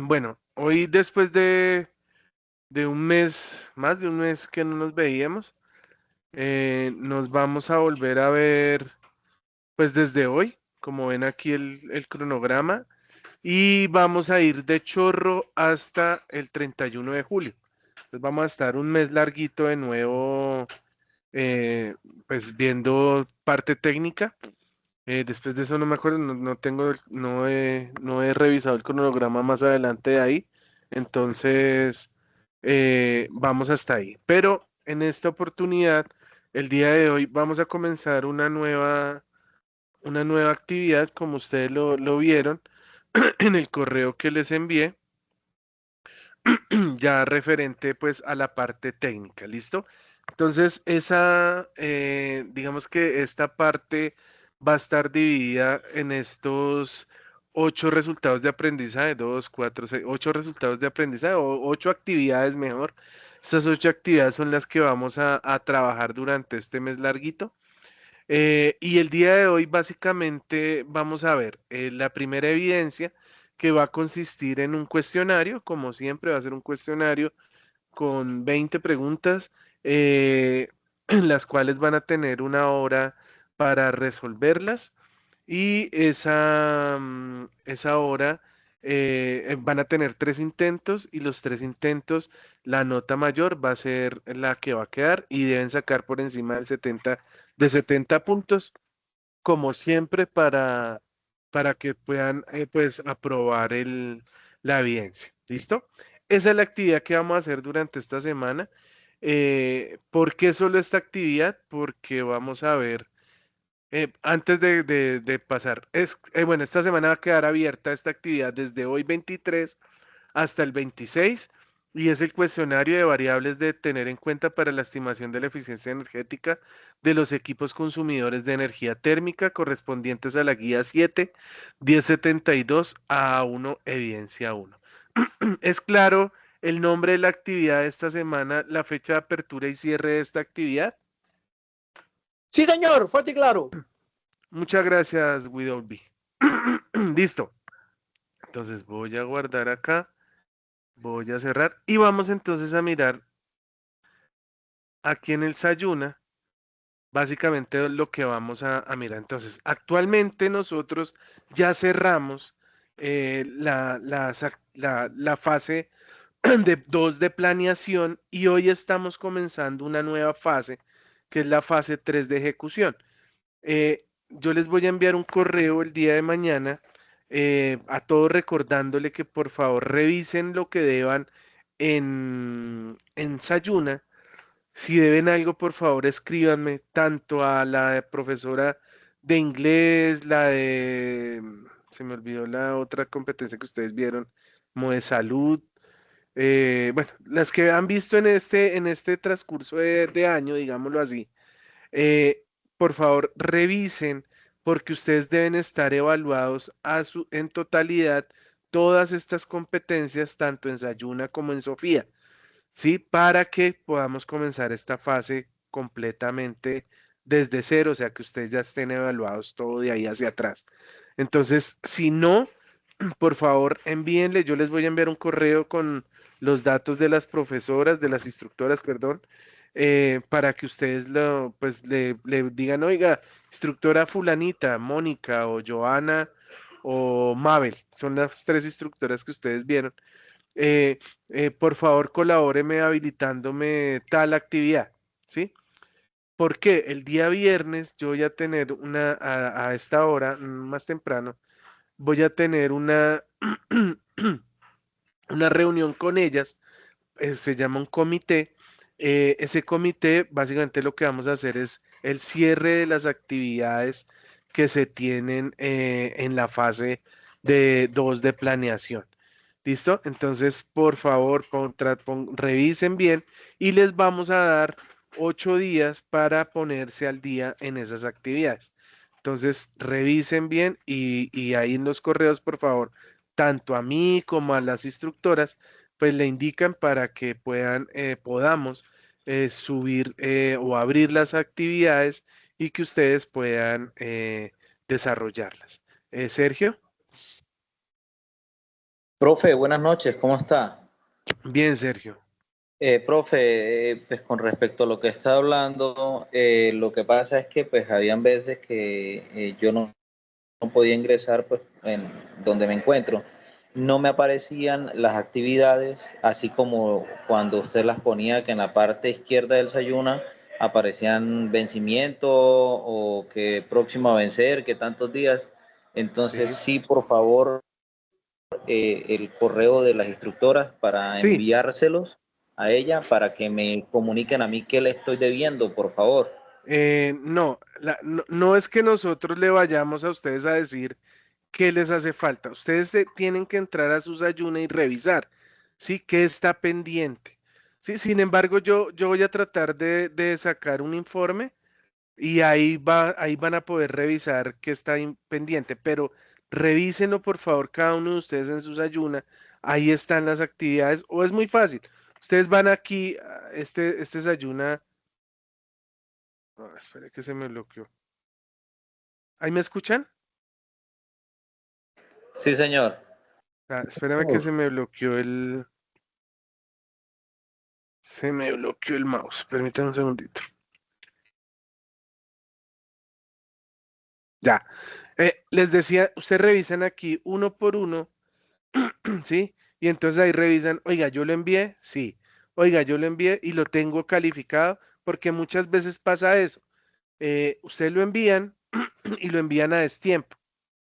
Bueno, hoy después de un mes, más de un mes que no nos veíamos, nos vamos a volver a ver pues desde hoy, como ven aquí el cronograma, y vamos a ir de chorro hasta el 31 de julio. Entonces vamos a estar un mes larguito de nuevo, eh, pues viendo parte técnica. Después de eso no me acuerdo, no tengo, no he revisado el cronograma más adelante de ahí. Entonces, vamos hasta ahí. Pero en esta oportunidad, el día de hoy, vamos a comenzar una nueva actividad, como ustedes lo vieron en el correo que les envié, ya referente pues a la parte técnica, ¿listo? Entonces, digamos que esta parte va a estar dividida en estos 8 resultados de aprendizaje, 8 resultados de aprendizaje o 8 actividades mejor. Estas 8 actividades son las que vamos a trabajar durante este mes larguito. Y el día de hoy básicamente vamos a ver la primera evidencia que va a consistir en un cuestionario, como siempre va a ser un cuestionario con 20 preguntas, en las cuales van a tener una hora para resolverlas y esa hora van a tener 3 intentos y los 3 intentos, la nota mayor va a ser la que va a quedar y deben sacar por encima de 70 puntos, como siempre, para que puedan pues aprobar la evidencia. ¿Listo? Esa es la actividad que vamos a hacer durante esta semana. ¿Por qué solo esta actividad? Porque vamos a ver, antes de pasar, bueno, esta semana va a quedar abierta esta actividad desde hoy 23 hasta el 26 y es el cuestionario de variables de tener en cuenta para la estimación de la eficiencia energética de los equipos consumidores de energía térmica correspondientes a la guía 7 1072 A1 evidencia 1. ¿Es claro el nombre de la actividad de esta semana, la fecha de apertura y cierre de esta actividad? Sí, señor, fuerte y claro. Muchas gracias, Widowby. Listo. Entonces voy a guardar acá, voy a cerrar y vamos entonces a mirar aquí en el Sayuna, básicamente lo que vamos a mirar. Entonces, actualmente nosotros ya cerramos la fase de 2 de planeación y hoy estamos comenzando una nueva fase, que es la fase 3 de ejecución. Yo les voy a enviar un correo el día de mañana a todos recordándole que por favor revisen lo que deban en Sayuna. Si deben algo, por favor, escríbanme tanto a la profesora de inglés, se me olvidó la otra competencia que ustedes vieron, como de salud. Bueno, las que han visto en este transcurso de año, digámoslo así. eh, por favor, revisen porque ustedes deben estar evaluados en totalidad todas estas competencias, tanto en Sayuna como en Sofía. ¿Sí? Para que podamos comenzar esta fase completamente desde cero, o sea, que ustedes ya estén evaluados todo de ahí hacia atrás. Entonces, si no, por favor, envíenle, yo les voy a enviar un correo con los datos de las profesoras, de las instructoras, perdón, para que ustedes pues le digan, oiga, instructora fulanita, Mónica o Joana o Mabel, son las 3 instructoras que ustedes vieron. eh, por favor, colabóreme habilitándome tal actividad, ¿sí? Porque el día viernes yo voy a tener a esta hora, más temprano, voy a tener una reunión con ellas, se llama un comité. Ese comité, básicamente lo que vamos a hacer es el cierre de las actividades que se tienen en la fase de 2 de planeación. ¿Listo? Entonces, por favor, revisen bien y les vamos a dar 8 días para ponerse al día en esas actividades. Entonces, revisen bien y ahí en los correos, por favor, tanto a mí como a las instructoras, pues le indican para que podamos subir o abrir las actividades y que ustedes puedan desarrollarlas. Sergio. Profe, buenas noches, ¿cómo está? Bien, Sergio. Profe, pues con respecto a lo que está hablando, lo que pasa es que pues habían veces que yo no podía ingresar pues en donde me encuentro. No me aparecían las actividades, así como cuando usted las ponía que en la parte izquierda del Sayuna aparecían vencimiento o que próximo a vencer, que tantos días. Entonces Sí. sí, por favor, el correo de las instructoras para Sí. enviárselos a ella para que me comuniquen a mí qué le estoy debiendo, por favor. No, no es que nosotros le vayamos a ustedes a decir qué les hace falta. Ustedes tienen que entrar a sus ayunas y revisar, ¿sí? ¿Qué está pendiente? Sí, sin embargo, yo voy a tratar de sacar un informe y ahí van a poder revisar qué está pendiente, pero revísenlo por favor cada uno de ustedes en sus ayunas. Ahí están las actividades, o es muy fácil. Ustedes van aquí, este es ayuna. Espere que se me bloqueó. ¿Ahí me escuchan? Sí, señor. Espérame que se me bloqueó Se me bloqueó el mouse. Permítanme un segundito. Ya. Les decía, ustedes revisan aquí uno por uno, ¿sí? Y entonces ahí revisan, oiga, yo lo envié, sí. Oiga, yo lo envié y lo tengo calificado, porque muchas veces pasa eso. Ustedes lo envían y lo envían a destiempo.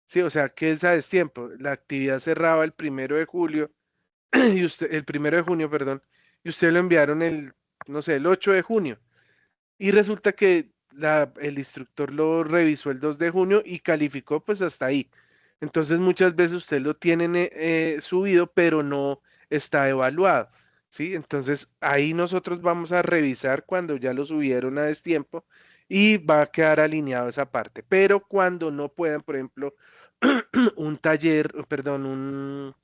Sí, o sea, ¿qué es a destiempo? La actividad cerraba el 1 de julio y usted, el 1 de junio, perdón, y usted lo enviaron no sé, el 8 de junio. Y resulta que el instructor lo revisó el 2 de junio y calificó pues hasta ahí. Entonces muchas veces usted lo tiene subido, pero no está evaluado. ¿Sí? Entonces ahí nosotros vamos a revisar cuando ya lo subieron a destiempo y va a quedar alineado esa parte. Pero cuando no puedan, por ejemplo, un taller, perdón,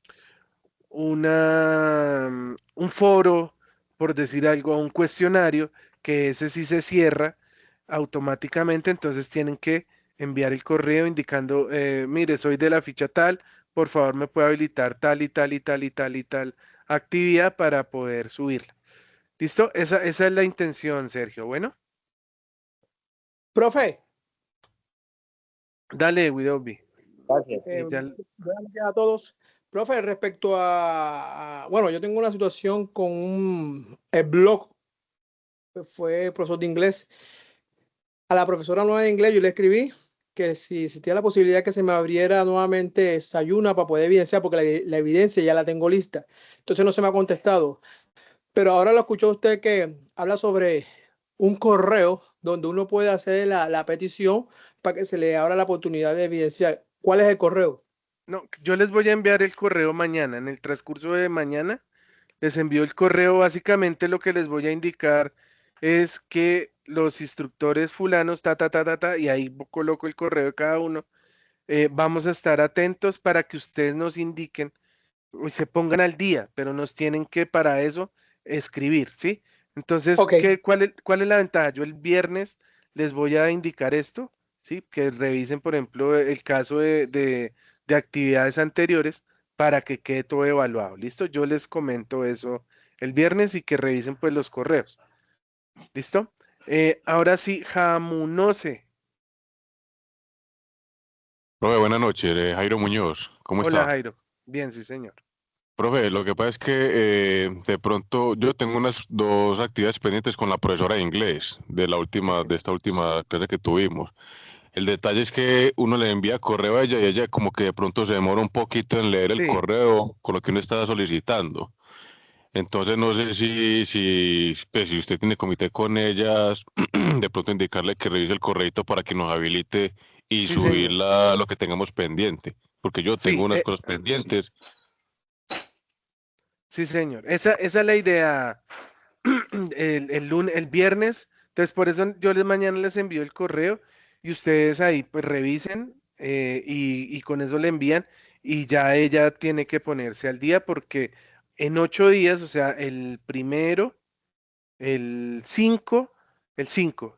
un foro, por decir algo, un cuestionario, que ese sí se cierra automáticamente, entonces tienen que enviar el correo indicando, mire, soy de la ficha tal, por favor me puede habilitar tal y tal y tal y tal y tal actividad para poder subirla. ¿Listo? Esa es la intención, Sergio. Bueno, Profe, dale, Widobi. Gracias. Y ya, buenas noches a todos. Profe, respecto bueno, yo tengo una situación con el blog, que fue profesor de inglés. A la profesora nueva de inglés yo le escribí que si existía la posibilidad que se me abriera nuevamente Sayuna para poder evidenciar, porque la evidencia ya la tengo lista. Entonces no se me ha contestado. Pero ahora lo escuchó usted que habla sobre un correo donde uno puede hacer la petición para que se le abra la oportunidad de evidenciar. ¿Cuál es el correo? no, yo les voy a enviar el correo mañana, en el transcurso de mañana. Les envío el correo. Básicamente lo que les voy a indicar es que los instructores fulanos, y ahí coloco el correo de cada uno. Vamos a estar atentos para que ustedes nos indiquen y se pongan al día, pero nos tienen que para eso escribir, ¿sí? Entonces, Ok, ¿cuál es la ventaja? Yo el viernes les voy a indicar esto, ¿sí? Que revisen, por ejemplo, el caso de actividades anteriores para que quede todo evaluado. ¿Listo? Yo les comento eso el viernes y que revisen pues los correos. ¿Listo? Ahora sí, Jamunose. Profe, buenas noches, Jairo Muñoz, ¿cómo Hola, está? Jairo. Bien, sí, señor. Profe, lo que pasa es que de pronto yo tengo unas dos actividades pendientes con la profesora de inglés de esta última clase que tuvimos. El detalle es que uno le envía correo a ella y ella como que de pronto se demora un poquito en leer el Sí, correo con lo que uno está solicitando. Entonces no sé pues, si usted tiene comité con ellas, de pronto indicarle que revise el correito para que nos habilite y sí, subir señor. lo que tengamos pendiente, porque yo tengo Sí, unas cosas pendientes. sí, señor. Esa es la idea. El viernes. Entonces, por eso yo mañana les envío el correo y ustedes ahí pues revisen y con eso le envían y ya ella tiene que ponerse al día porque en 8 días, o sea, el primero, el 5,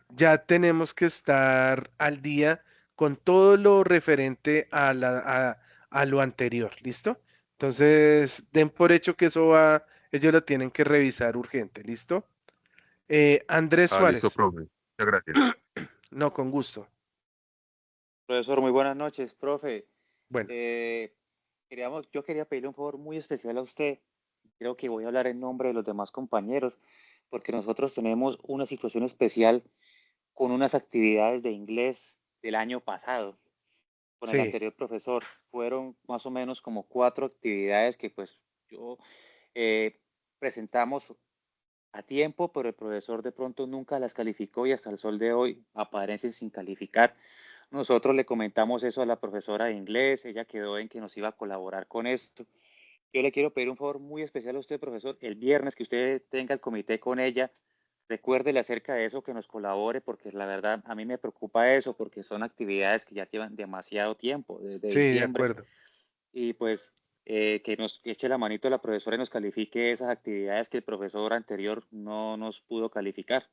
ya tenemos que estar al día con todo lo referente a lo anterior. ¿Listo? Entonces, den por hecho que eso va, ellos lo tienen que revisar urgente, ¿listo? Andrés Ah, listo, Suárez, profe. Muchas gracias. no, con gusto. Profesor, muy buenas noches, profe. Bueno, Yo quería pedirle un favor muy especial a usted. Creo que voy a hablar en nombre de los demás compañeros, porque nosotros tenemos una situación especial con unas actividades de inglés del año pasado, con el sí, anterior profesor. Fueron más o menos como 4 actividades que pues yo presentamos a tiempo, pero el profesor de pronto nunca las calificó y hasta el sol de hoy aparecen sin calificar. Nosotros le comentamos eso a la profesora de inglés, ella quedó en que nos iba a colaborar con esto. Yo le quiero pedir un favor muy especial a usted, profesor, el viernes que usted tenga el comité con ella, recuérdele acerca de eso, que nos colabore, porque la verdad a mí me preocupa eso, porque son actividades que ya llevan demasiado tiempo, desde sí, de diciembre, acuerdo. y pues que nos eche la manito a la profesora y nos califique esas actividades que el profesor anterior no nos pudo calificar.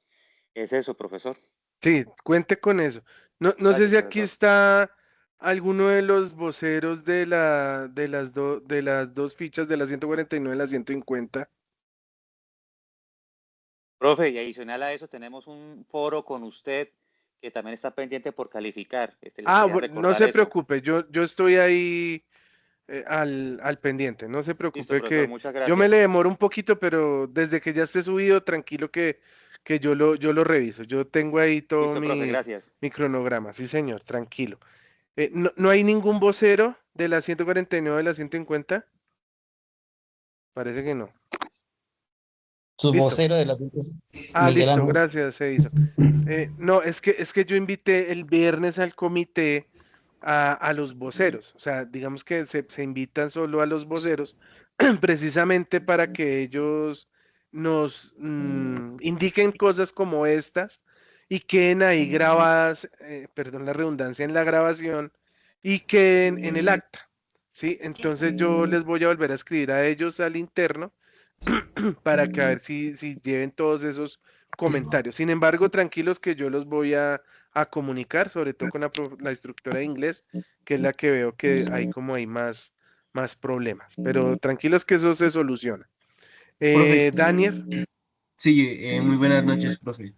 Es eso, profesor. Sí, cuente con eso. No, no sé Gracias, si aquí profesor. está alguno de los voceros de las dos fichas de la 149 y la 150. Profe, y adicional a eso tenemos un foro con usted que también está pendiente por calificar. Le Ah, quería bueno, no recordar se eso. preocupe, yo estoy ahí al pendiente, no se Listo, preocupe profesor, que muchas yo me le gracias. demoro un poquito, pero desde que ya esté subido, tranquilo que yo lo reviso. Yo tengo ahí todo Listo, profe, gracias. mi cronograma, sí señor, tranquilo. No, no hay ningún vocero de la 149 de la 150. Parece que no. Su Listo. vocero del asunto es Ah, Miguel listo, Ángel. gracias, Edison. No, es que yo invité el viernes al comité a los voceros. O sea, digamos que se invitan solo a los voceros precisamente para que ellos nos indiquen cosas como estas y queden ahí grabadas, perdón la redundancia, en la grabación y queden en el acta. ¿Sí? Entonces yo les voy a volver a escribir a ellos al interno para que a ver si lleven todos esos comentarios. Sin embargo, tranquilos que yo los voy a comunicar, sobre todo con la instructora de inglés, que es la que veo que hay como hay más problemas. Pero tranquilos que eso se soluciona. Profe, Daniel, sí, muy buenas noches, profe.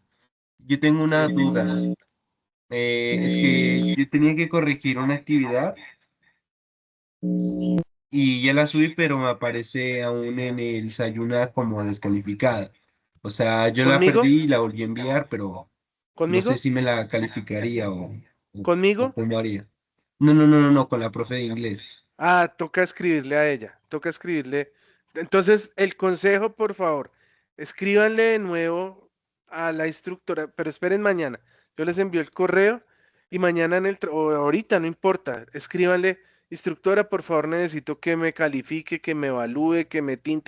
Yo tengo una duda. Es que yo tenía que corregir una actividad y ya la subí, pero me aparece aún en el Sayuna como descalificada. O sea, yo la ¿conmigo? perdí y la volví a enviar, pero no sé ¿Conmigo? si me la calificaría o ¿Conmigo? cómo haría. No, con la profe de inglés. Ah, toca escribirle a ella, toca escribirle. Entonces, el consejo, por favor, escríbanle de nuevo a la instructora, pero esperen mañana. Yo les envío el correo y mañana o ahorita, no importa, escríbanle, instructora, por favor, necesito que me califique, que me evalúe, que me tin,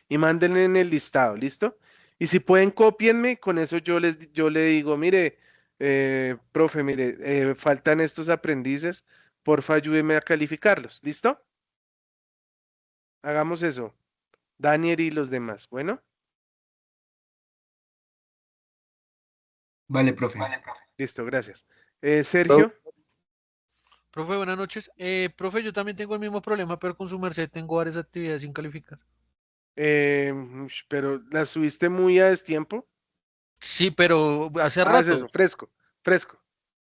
y mándenle en el listado, ¿listo? Y si pueden, cópienme, con eso yo le digo, mire, profe, mire, faltan estos aprendices, porfa, ayúdeme a calificarlos. ¿Listo? Hagamos eso. Daniel y los demás. Bueno, Vale, profe. listo, gracias. Pro- Sergio, Profe, buenas noches. Profe, yo también tengo el mismo problema, pero con su merced tengo varias actividades sin calificar. pero ¿las subiste muy a destiempo? Sí, pero hace Ah, es eso, rato. fresco, fresco.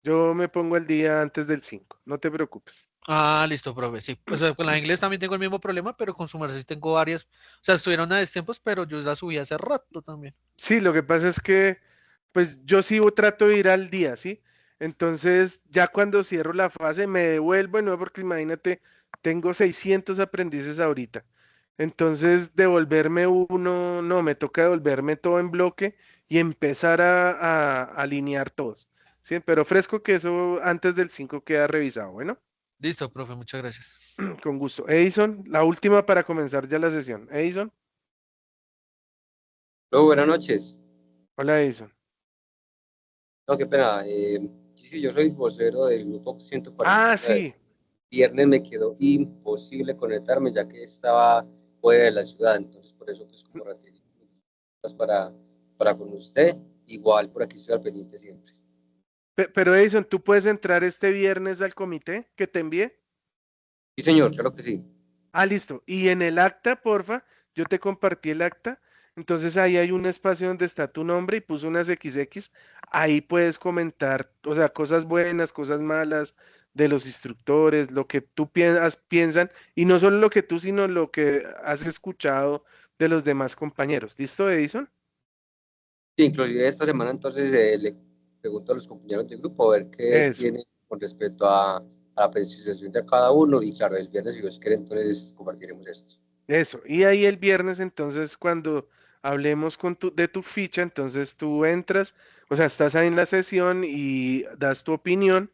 Yo me pongo el día antes del 5. No te preocupes. Ah, listo, profe, sí. Pues con la inglés también tengo el mismo problema, pero con su merced sí tengo varias. O sea, estuvieron a destiempos, pero yo las subí hace rato también. Sí, lo que pasa es que, pues yo sí trato de ir al día, ¿sí? Entonces, ya cuando cierro la fase, me devuelvo de nuevo, porque imagínate, tengo 600 aprendices ahorita. Entonces, devolverme uno, no, me toca devolverme todo en bloque y empezar a alinear todos. Sí, pero fresco que eso antes del 5 queda revisado. Bueno, Listo, profe, muchas gracias. con gusto. Edison, la última para comenzar ya la sesión. Edison, Buenas noches. hola Edison. No, qué pena. Sí, yo soy vocero del grupo Ah, 149. sí, Viernes me quedó imposible conectarme ya que estaba fuera de la ciudad. Entonces, por eso, pues, como requerí para con usted, igual por aquí estoy al pendiente siempre. Pero Edison, ¿tú puedes entrar este viernes al comité que te envié? Sí, señor, claro que sí. Ah, listo. Y en el acta, porfa, yo te compartí el acta. Entonces ahí hay un espacio donde está tu nombre y puse unas XX. Ahí puedes comentar, o sea, cosas buenas, cosas malas de los instructores, lo que tú piensan, y no solo lo que tú, sino lo que has escuchado de los demás compañeros. ¿Listo, Edison? Sí, inclusive esta semana entonces le pregunto a los compañeros del grupo a ver qué Eso. tienen con respecto a la presentación de cada uno y claro, el viernes si Dios quiere entonces compartiremos esto. Eso, y ahí el viernes, entonces, cuando hablemos de tu ficha, entonces tú entras, o sea, estás ahí en la sesión y das tu opinión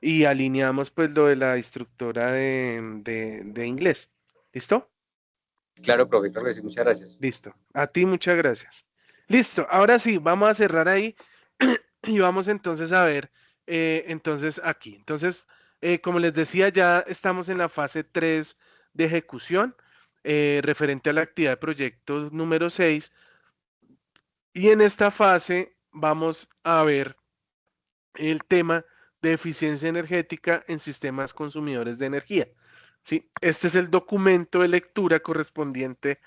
y alineamos pues lo de la instructora de inglés. ¿Listo? Claro, profe, claro que sí, muchas gracias. Listo. A ti muchas gracias. Listo, ahora sí, vamos a cerrar ahí y vamos entonces a ver, entonces aquí. Entonces, como les decía, ya estamos en la fase 3 de ejecución, referente a la actividad de proyecto número 6. Y en esta fase vamos a ver el tema de eficiencia energética en sistemas consumidores de energía. ¿Sí? Este es el documento de lectura correspondiente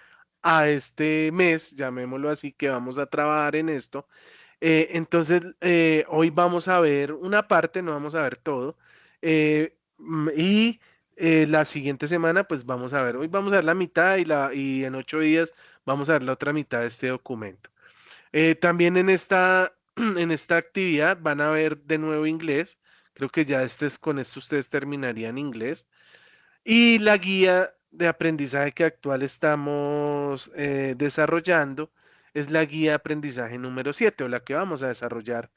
a este mes, llamémoslo así, que vamos a trabajar en esto. Entonces, hoy vamos a ver una parte, no vamos a ver todo. Y la siguiente semana, pues vamos a ver, hoy vamos a ver la mitad y en 8 días vamos a ver la otra mitad de este documento. También en esta actividad van a ver de nuevo inglés. Creo que ya con esto ustedes terminarían inglés. Y la guía de aprendizaje que actual estamos desarrollando es la guía de aprendizaje número 7 o la que vamos a desarrollar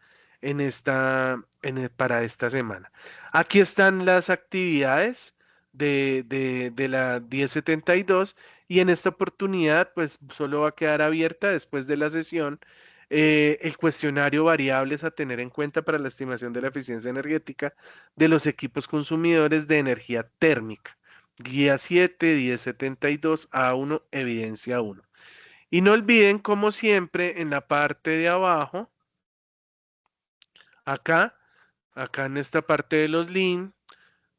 para esta semana. Aquí están las actividades de la 1072 y en esta oportunidad pues solo va a quedar abierta después de la sesión el cuestionario variables a tener en cuenta para la estimación de la eficiencia energética de los equipos consumidores de energía térmica. Guía 7, 1072, A1, evidencia 1. Y no olviden, como siempre, en la parte de abajo, acá, en esta parte de los links,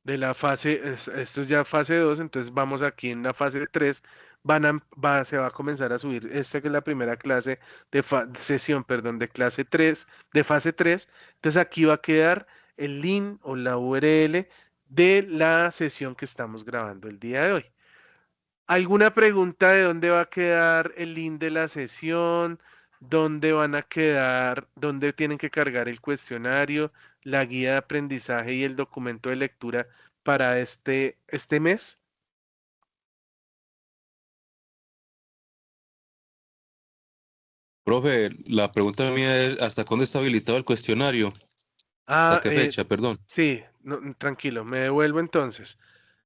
de la fase, esto es ya fase 2, entonces vamos aquí en la fase 3, se va a comenzar a subir, esta que es la primera clase sesión, perdón, de clase 3, de fase 3, entonces aquí va a quedar el link o la URL de la sesión que estamos grabando el día de hoy. ¿Alguna pregunta de dónde va a quedar el link de la sesión? ¿Dónde van a quedar? ¿Dónde tienen que cargar el cuestionario, la guía de aprendizaje y el documento de lectura para este mes? Profe, la pregunta mía es, ¿hasta cuándo está habilitado el cuestionario? ¿Hasta Ah, qué fecha, perdón? sí, tranquilo, me devuelvo entonces.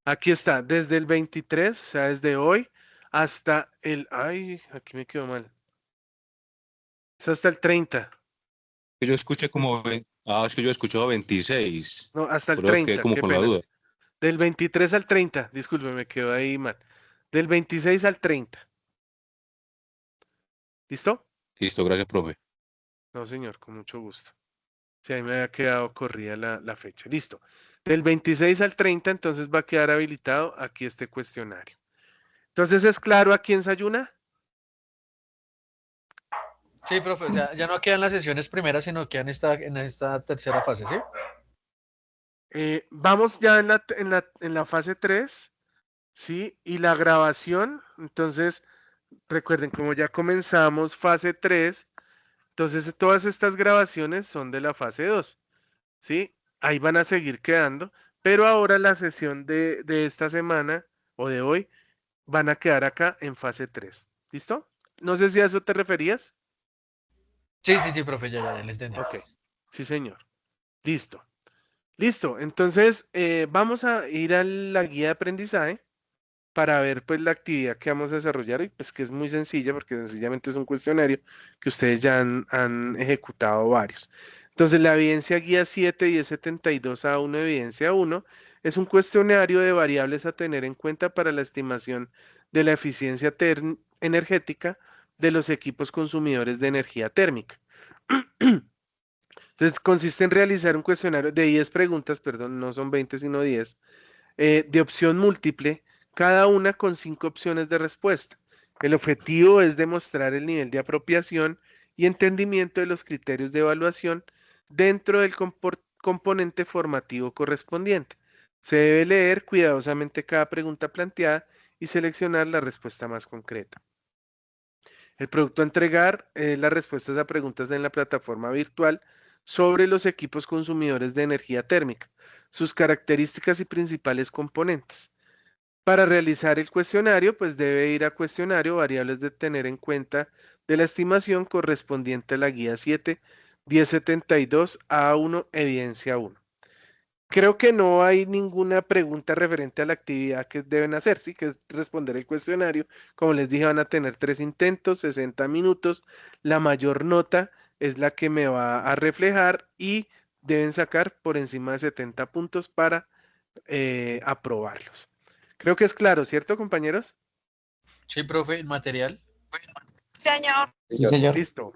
Aquí está, desde el 23, o sea, desde hoy hasta ay, aquí me quedó mal. Es hasta el 30. Yo escuché como, es que yo he escuchado 26, No, hasta el creo que 30, como qué con la pena. duda. Del 23 al 30, disculpe, me quedó ahí mal. Del 26 al 30. ¿Listo? Listo, gracias, profe. No, señor, con mucho gusto. Si ahí me había quedado corrida la fecha. Listo. Del 26 al 30, entonces va a quedar habilitado aquí este cuestionario. Entonces, ¿es claro a quién se ayuna? Sí, profe, o sea, ya no quedan las sesiones primeras, sino quedan en esta tercera fase, ¿sí? Vamos ya en la fase 3, ¿sí? Y la grabación, entonces, recuerden, como ya comenzamos fase 3, entonces todas estas grabaciones son de la fase 2, ¿sí? Ahí van a seguir quedando, pero ahora la sesión de esta semana o de hoy van a quedar acá en fase 3. ¿Listo? No sé si a eso te referías. Sí, sí, sí, profe, ya le entendí. Ok, sí, señor. Listo. Listo. Entonces, vamos a ir a la guía de aprendizaje para ver pues la actividad que vamos a desarrollar y pues que es muy sencilla porque sencillamente es un cuestionario que ustedes ya han ejecutado varios. Entonces la evidencia guía 7 y 72 a 1 evidencia 1 es un cuestionario de variables a tener en cuenta para la estimación de la eficiencia energética de los equipos consumidores de energía térmica. Entonces consiste en realizar un cuestionario de 10 preguntas, perdón, no son 20 sino 10, de opción múltiple cada una con 5 opciones de respuesta. El objetivo es demostrar el nivel de apropiación y entendimiento de los criterios de evaluación dentro del componente formativo correspondiente. Se debe leer cuidadosamente cada pregunta planteada y seleccionar la respuesta más concreta. El producto a entregar las respuestas a preguntas en la plataforma virtual sobre los equipos consumidores de energía térmica, sus características y principales componentes. Para realizar el cuestionario, pues debe ir a cuestionario, variables de tener en cuenta de la estimación correspondiente a la guía 7, 1072 A1, evidencia 1. Creo que no hay ninguna pregunta referente a la actividad que deben hacer, sí, que es responder el cuestionario. Como les dije, van a tener 3 intentos, 60 minutos. La mayor nota es la que me va a reflejar y deben sacar por encima de 70 puntos para aprobarlos. Creo que es claro, ¿cierto, compañeros? Sí, profe, el material. Señor. Sí, señor. Listo.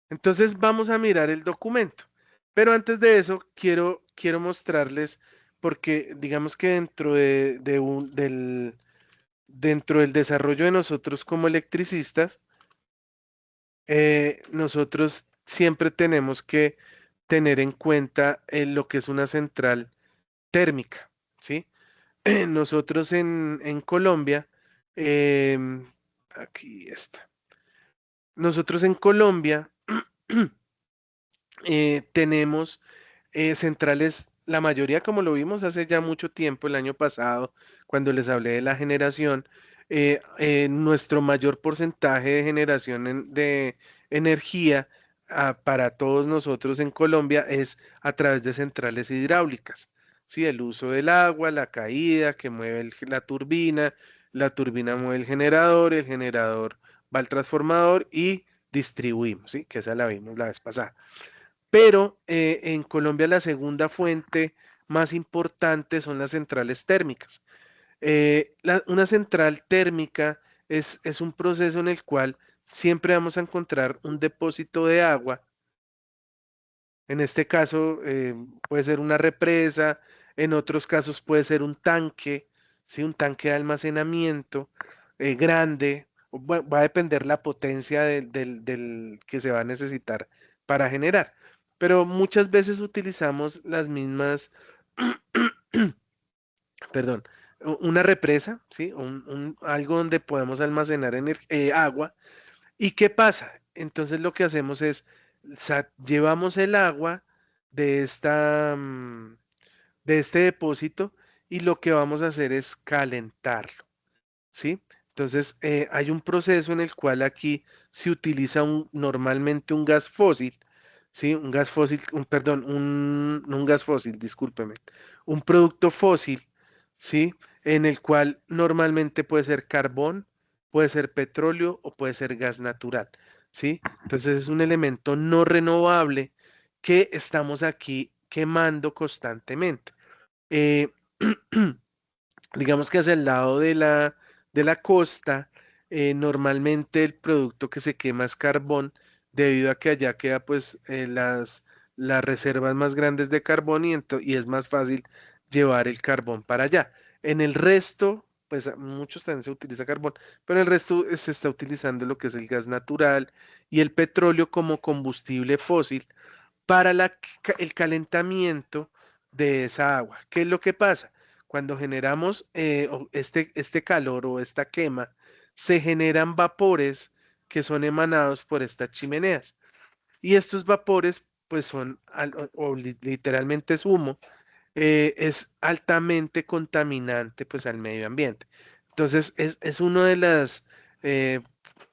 Entonces vamos a mirar el documento. Pero antes de eso, quiero mostrarles, porque digamos que dentro del desarrollo de nosotros como electricistas, nosotros siempre tenemos que tener en cuenta lo que es una central térmica, ¿sí? Nosotros en Colombia, aquí está. Nosotros en Colombia tenemos centrales, la mayoría como lo vimos hace ya mucho tiempo, el año pasado, cuando les hablé de la generación, nuestro mayor porcentaje de generación de energía para todos nosotros en Colombia es a través de centrales hidráulicas. Sí, el uso del agua, la caída que mueve la turbina mueve el generador va al transformador y distribuimos, ¿sí? Que esa la vimos la vez pasada. Pero en Colombia la segunda fuente más importante son las centrales térmicas. Una central térmica es un proceso en el cual siempre vamos a encontrar un depósito de agua. En este caso puede ser una represa, en otros casos puede ser un tanque, ¿sí? Un tanque de almacenamiento grande. Va a depender la potencia del que se va a necesitar para generar. Pero muchas veces utilizamos las mismas, perdón, una represa, ¿sí? Algo donde podemos almacenar agua. ¿Y qué pasa? Entonces lo que hacemos es, llevamos el agua de de este depósito y lo que vamos a hacer es calentarlo, ¿sí? Entonces hay un proceso en el cual aquí se utiliza normalmente un gas fósil, ¿sí? Un gas fósil, perdón, no un gas fósil, discúlpeme, un producto fósil, ¿sí? En el cual normalmente puede ser carbón, puede ser petróleo o puede ser gas natural, ¿sí? Entonces es un elemento no renovable que estamos aquí quemando constantemente. Eh, digamos que hacia el lado de la costa, normalmente el producto que se quema es carbón, debido a que allá queda pues las reservas más grandes de carbón y es más fácil llevar el carbón para allá. En el resto, pues muchos también se utiliza carbón, pero en el resto se está utilizando lo que es el gas natural y el petróleo como combustible fósil para el calentamiento de esa agua. ¿Qué es lo que pasa? Cuando generamos este calor o esta quema, se generan vapores que son emanados por estas chimeneas. Y estos vapores, pues son, literalmente es humo, es altamente contaminante pues al medio ambiente. Entonces es una de las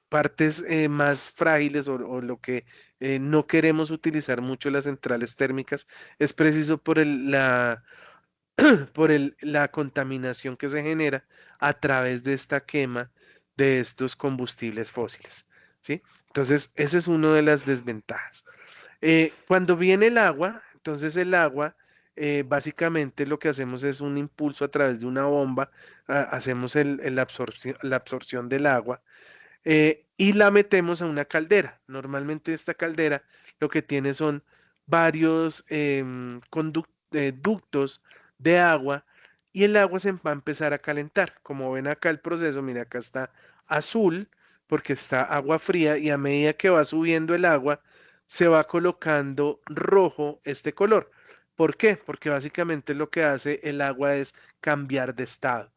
partes más frágiles o lo que no queremos utilizar mucho las centrales térmicas es preciso por la contaminación que se genera a través de esta quema de estos combustibles fósiles, ¿sí? Entonces, esa es una de las desventajas. Cuando viene el agua, entonces el agua, básicamente lo que hacemos es un impulso a través de una bomba, hacemos la absorción del agua y la metemos a una caldera. Normalmente esta caldera lo que tiene son varios ductos de agua y el agua se va a empezar a calentar. Como ven acá el proceso, mira, acá está azul porque está agua fría y a medida que va subiendo el agua, se va colocando rojo este color. ¿Por qué? Porque básicamente lo que hace el agua es cambiar de estado.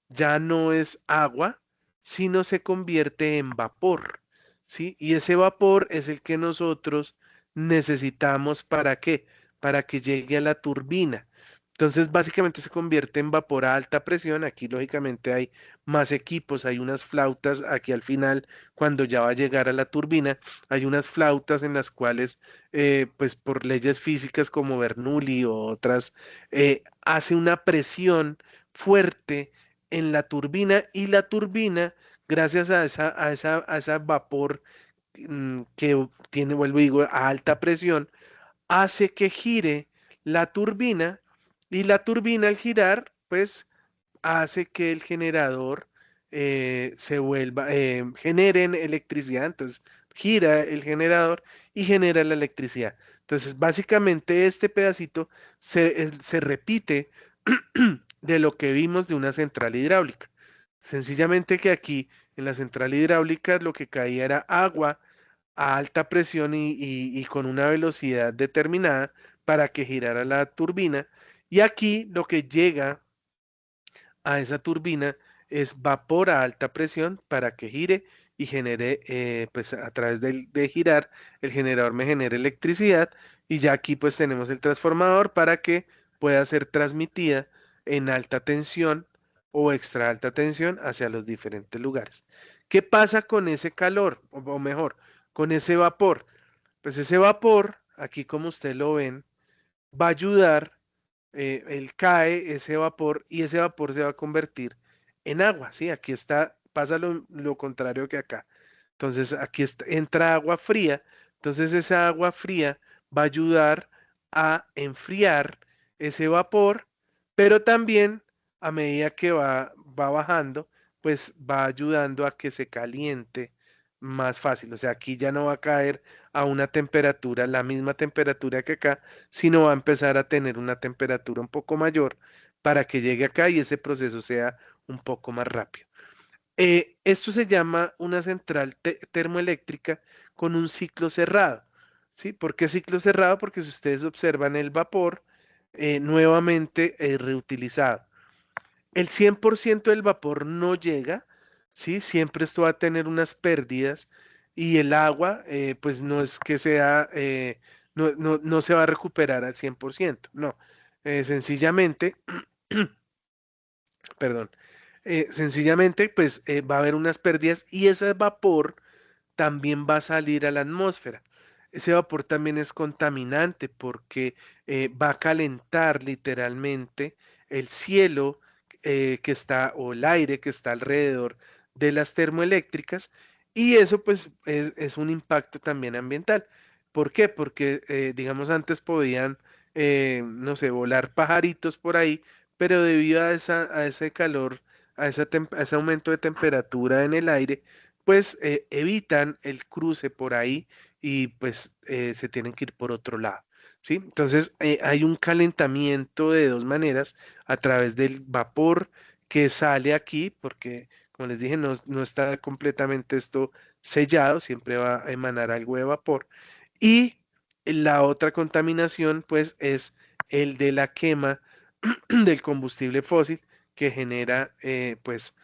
Ya no es agua, sino se convierte en vapor, ¿sí? Y ese vapor es el que nosotros necesitamos ¿para qué? Para que llegue a la turbina. Entonces, básicamente se convierte en vapor a alta presión. Aquí, lógicamente, hay más equipos, hay unas flautas. Aquí al final, cuando ya va a llegar a la turbina, hay unas flautas en las cuales, pues por leyes físicas como Bernoulli o otras, hace una presión fuerte en la turbina y la turbina, gracias a esa vapor que tiene, vuelvo y digo, a alta presión, hace que gire la turbina y la turbina al girar, pues hace que el generador se vuelva, generen electricidad, entonces gira el generador y genera la electricidad. Entonces, básicamente este pedacito se repite de lo que vimos de una central hidráulica. Sencillamente que aquí en la central hidráulica lo que caía era agua a alta presión y con una velocidad determinada para que girara la turbina. Y aquí lo que llega a esa turbina es vapor a alta presión para que gire y genere, pues a través de girar, el generador me genere electricidad y ya aquí pues tenemos el transformador para que pueda ser transmitida en alta tensión o extra alta tensión hacia los diferentes lugares. ¿Qué pasa con ese calor? O mejor, con ese vapor. Pues ese vapor, aquí como ustedes lo ven, va a ayudar, él cae ese vapor y ese vapor se va a convertir en agua, ¿sí? Aquí está, pasa lo contrario que acá. Entonces aquí entra agua fría, entonces esa agua fría va a ayudar a enfriar ese vapor, pero también a medida que va bajando, pues va ayudando a que se caliente más fácil. O sea, aquí ya no va a caer a una temperatura, la misma temperatura que acá, sino va a empezar a tener una temperatura un poco mayor para que llegue acá y ese proceso sea un poco más rápido. Esto se llama una central termoeléctrica con un ciclo cerrado. ¿Sí? ¿Por qué ciclo cerrado? Porque si ustedes observan el vapor, nuevamente reutilizado. El 100% del vapor no llega, ¿sí? Siempre esto va a tener unas pérdidas y el agua, pues no es que sea, no se va a recuperar al 100%, no. Sencillamente, perdón, sencillamente, pues va a haber unas pérdidas y ese vapor también va a salir a la atmósfera. Ese vapor también es contaminante porque va a calentar literalmente el cielo que está o el aire que está alrededor de las termoeléctricas y eso pues es un impacto también ambiental. ¿Por qué? Porque digamos antes podían, no sé, volar pajaritos por ahí, pero debido a ese calor, a ese aumento de temperatura en el aire, pues evitan el cruce por ahí y pues se tienen que ir por otro lado, ¿sí? Entonces hay un calentamiento de dos maneras, a través del vapor que sale aquí, porque como les dije, no está completamente esto sellado, siempre va a emanar algo de vapor. Y la otra contaminación, pues, es el de la quema del combustible fósil que genera, pues,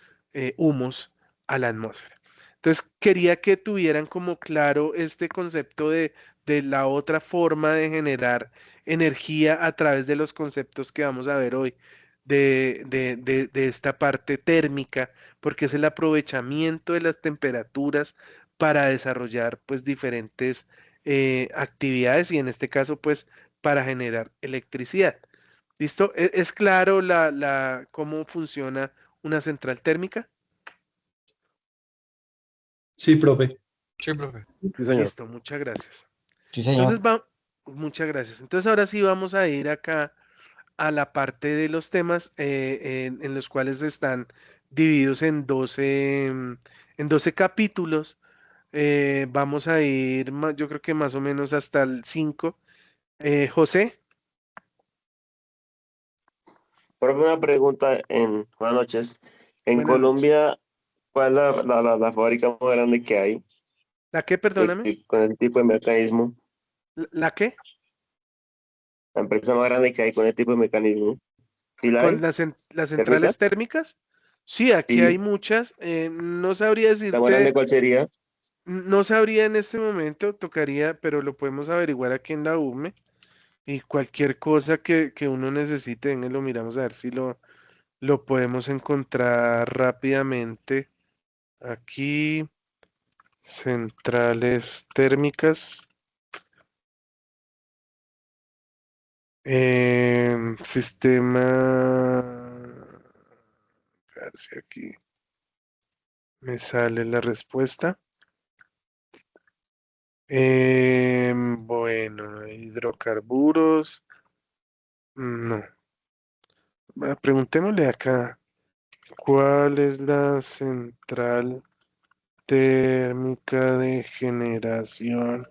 humos a la atmósfera. Entonces, quería que tuvieran como claro este concepto de la otra forma de generar energía a través de los conceptos que vamos a ver hoy, de esta parte térmica, porque es el aprovechamiento de las temperaturas para desarrollar pues diferentes actividades y en este caso pues para generar electricidad. ¿Listo? ¿Es claro cómo funciona una central térmica? Sí, profe. Sí, profe. Sí, señor. Listo, muchas gracias. Sí, Entonces señor. muchas gracias. Entonces ahora sí vamos a ir acá a la parte de los temas en los cuales están divididos en 12 capítulos. Vamos a ir, yo creo que más o menos hasta el 5. José, Profe, una pregunta buenas noches. En Buenas noches. Colombia, ¿cuál es la fábrica más grande que hay ¿La qué, perdóname? con ese tipo de mecanismo? ¿La qué? La empresa más grande que hay con ese tipo de mecanismo. ¿Sí la ¿Con hay? las ¿Térmica? centrales térmicas? Sí, aquí hay Sí. muchas. No sabría ¿La más grande decirte, cuál sería? no sabría en este momento, tocaría, pero lo podemos averiguar aquí en la UME. Y cualquier cosa que uno necesite, venga, lo miramos a ver si lo podemos encontrar rápidamente. Aquí, centrales térmicas. Sistema. A ver si aquí me sale la respuesta. Bueno, hidrocarburos. No. Preguntémosle acá. ¿Cuál es la central térmica de generación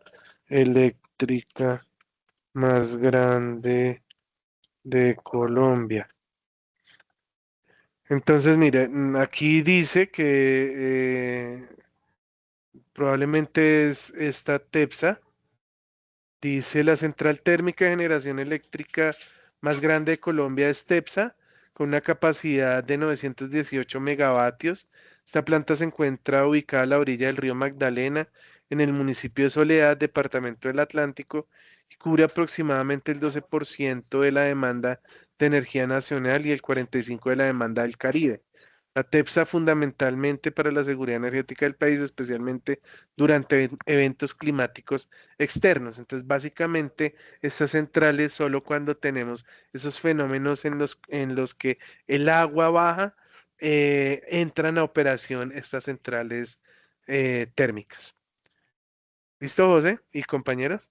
eléctrica más grande de Colombia? Entonces, mire, aquí dice que probablemente es esta TEPSA. Dice la central térmica de generación eléctrica más grande de Colombia es TEPSA, con una capacidad de 918 megavatios. Esta planta se encuentra ubicada a la orilla del río Magdalena, en el municipio de Soledad, departamento del Atlántico, y cubre aproximadamente el 12% de la demanda de energía nacional y el 45% de la demanda del Caribe. La TEPSA fundamentalmente para la seguridad energética del país, especialmente durante eventos climáticos externos. Entonces, básicamente, estas centrales solo cuando tenemos esos fenómenos en los que el agua baja, entran a operación estas centrales térmicas. ¿Listo, José y compañeros?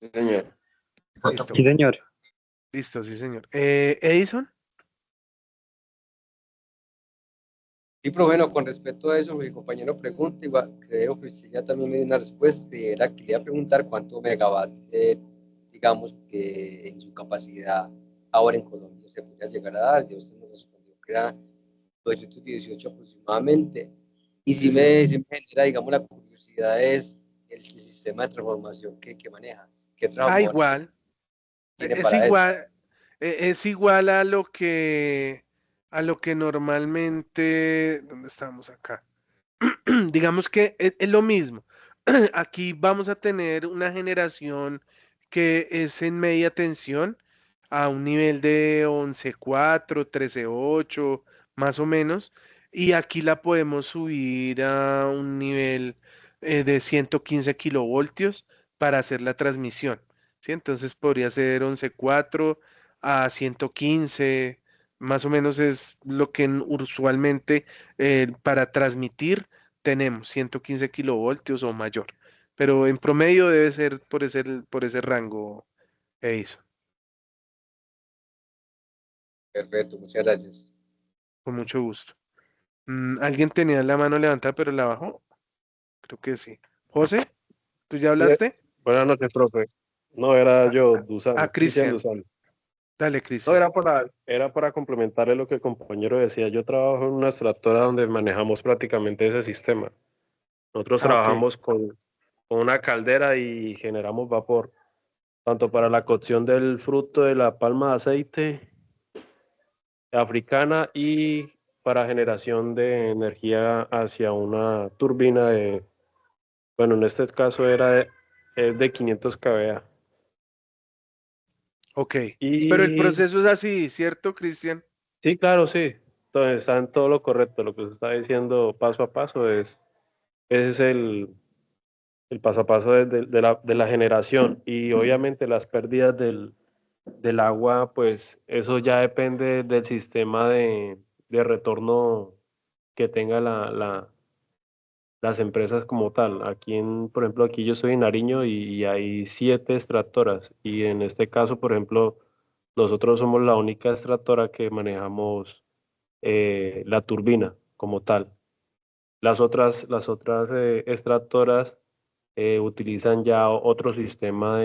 Sí, señor. Listo, Sí, señor. listo, sí, señor. Edison, Sí, pero bueno, con respecto a eso, mi compañero pregunta, igual, creo que usted ya también me dio una respuesta, y era que le iba a preguntar cuánto megawatts, digamos, que en su capacidad ahora en Colombia se podría llegar a dar. Ya usted me respondió que era 218 aproximadamente. Y sí, señor. sí me genera, digamos, la curiosidad es el sistema de transformación que maneja. ¿Qué transformadores Igual, tiene es para eso? igual, es igual a lo que normalmente, ¿dónde estamos acá? Digamos que es lo mismo. Aquí vamos a tener una generación que es en media tensión a un nivel de 11.4, 13.8, más o menos. Y aquí la podemos subir a un nivel de 115 kilovoltios para hacer la transmisión. ¿Sí? Entonces podría ser 11.4 a 115, más o menos es lo que usualmente para transmitir tenemos 115 kilovoltios o mayor, pero en promedio debe ser por ese rango, Edison, Perfecto, muchas gracias. con mucho gusto. ¿Alguien tenía la mano levantada pero la bajó? Creo que sí. José, ¿tú ya Sí, hablaste? buenas noches, profe. No, era A, yo, a Cristian Cristian. Duzán. Dale, No, Cristian. era para complementarle lo que el compañero decía. Yo trabajo en una extractora donde manejamos prácticamente ese sistema. Nosotros Ah, ok. trabajamos con una caldera y generamos vapor, tanto para la cocción del fruto de la palma de aceite africana y para generación de energía hacia una turbina bueno, en este caso es de 500 kVA. Ok. Pero el Y proceso es así, ¿cierto, Cristian? sí, claro, sí. Entonces, está en todo lo correcto. Lo que se está diciendo paso a paso es el paso a paso de la generación. Y obviamente las pérdidas del agua, pues eso ya depende del sistema de retorno que tenga las empresas como tal. Por ejemplo, aquí yo estoy en Nariño y hay 7 extractoras. Y en este caso, por ejemplo, nosotros somos la única extractora que manejamos la turbina como tal. Las otras extractoras utilizan ya otro sistema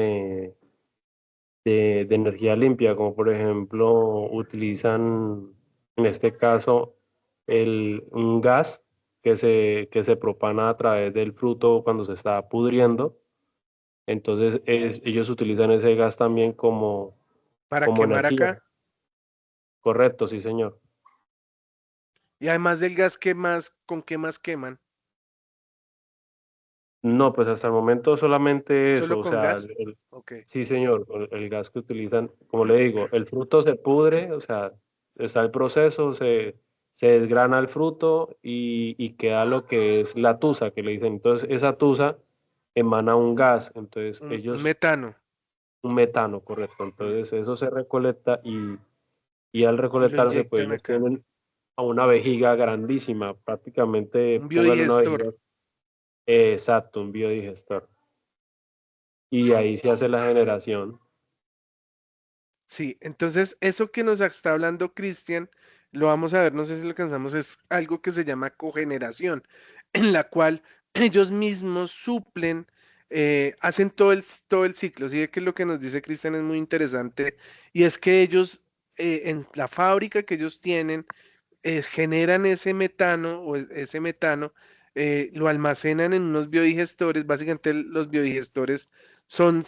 de energía limpia, como por ejemplo utilizan en este caso un gas que se propana a través del fruto cuando se está pudriendo. Entonces ellos utilizan ese gas también para como quemar energía. acá. Correcto, sí, señor. Y además del gas, ¿con qué más queman? No, pues hasta el momento solamente eso, ¿Solo o con sea, gas? Ok. sí, señor, el gas que utilizan, como le digo, el fruto se pudre, o sea, está el proceso, se desgrana el fruto y queda lo que es la tusa, que le dicen. Entonces, esa tusa emana un gas, entonces Un metano. un metano, correcto. Entonces, eso se recolecta y al Y lo recolectarse, pues inyectan ellos acá. tienen a una vejiga grandísima, prácticamente, Un póngale una vejiga, biodigestor. exacto, un biodigestor. Y ahí se hace la generación. Sí, entonces eso que nos está hablando Cristian, lo vamos a ver, no sé si lo alcanzamos, es algo que se llama cogeneración, en la cual ellos mismos suplen, hacen todo el ciclo. Sí, que lo que nos dice Cristian es muy interesante, y es que ellos, en la fábrica que ellos tienen, generan ese metano ese metano, lo almacenan en unos biodigestores. Básicamente los biodigestores son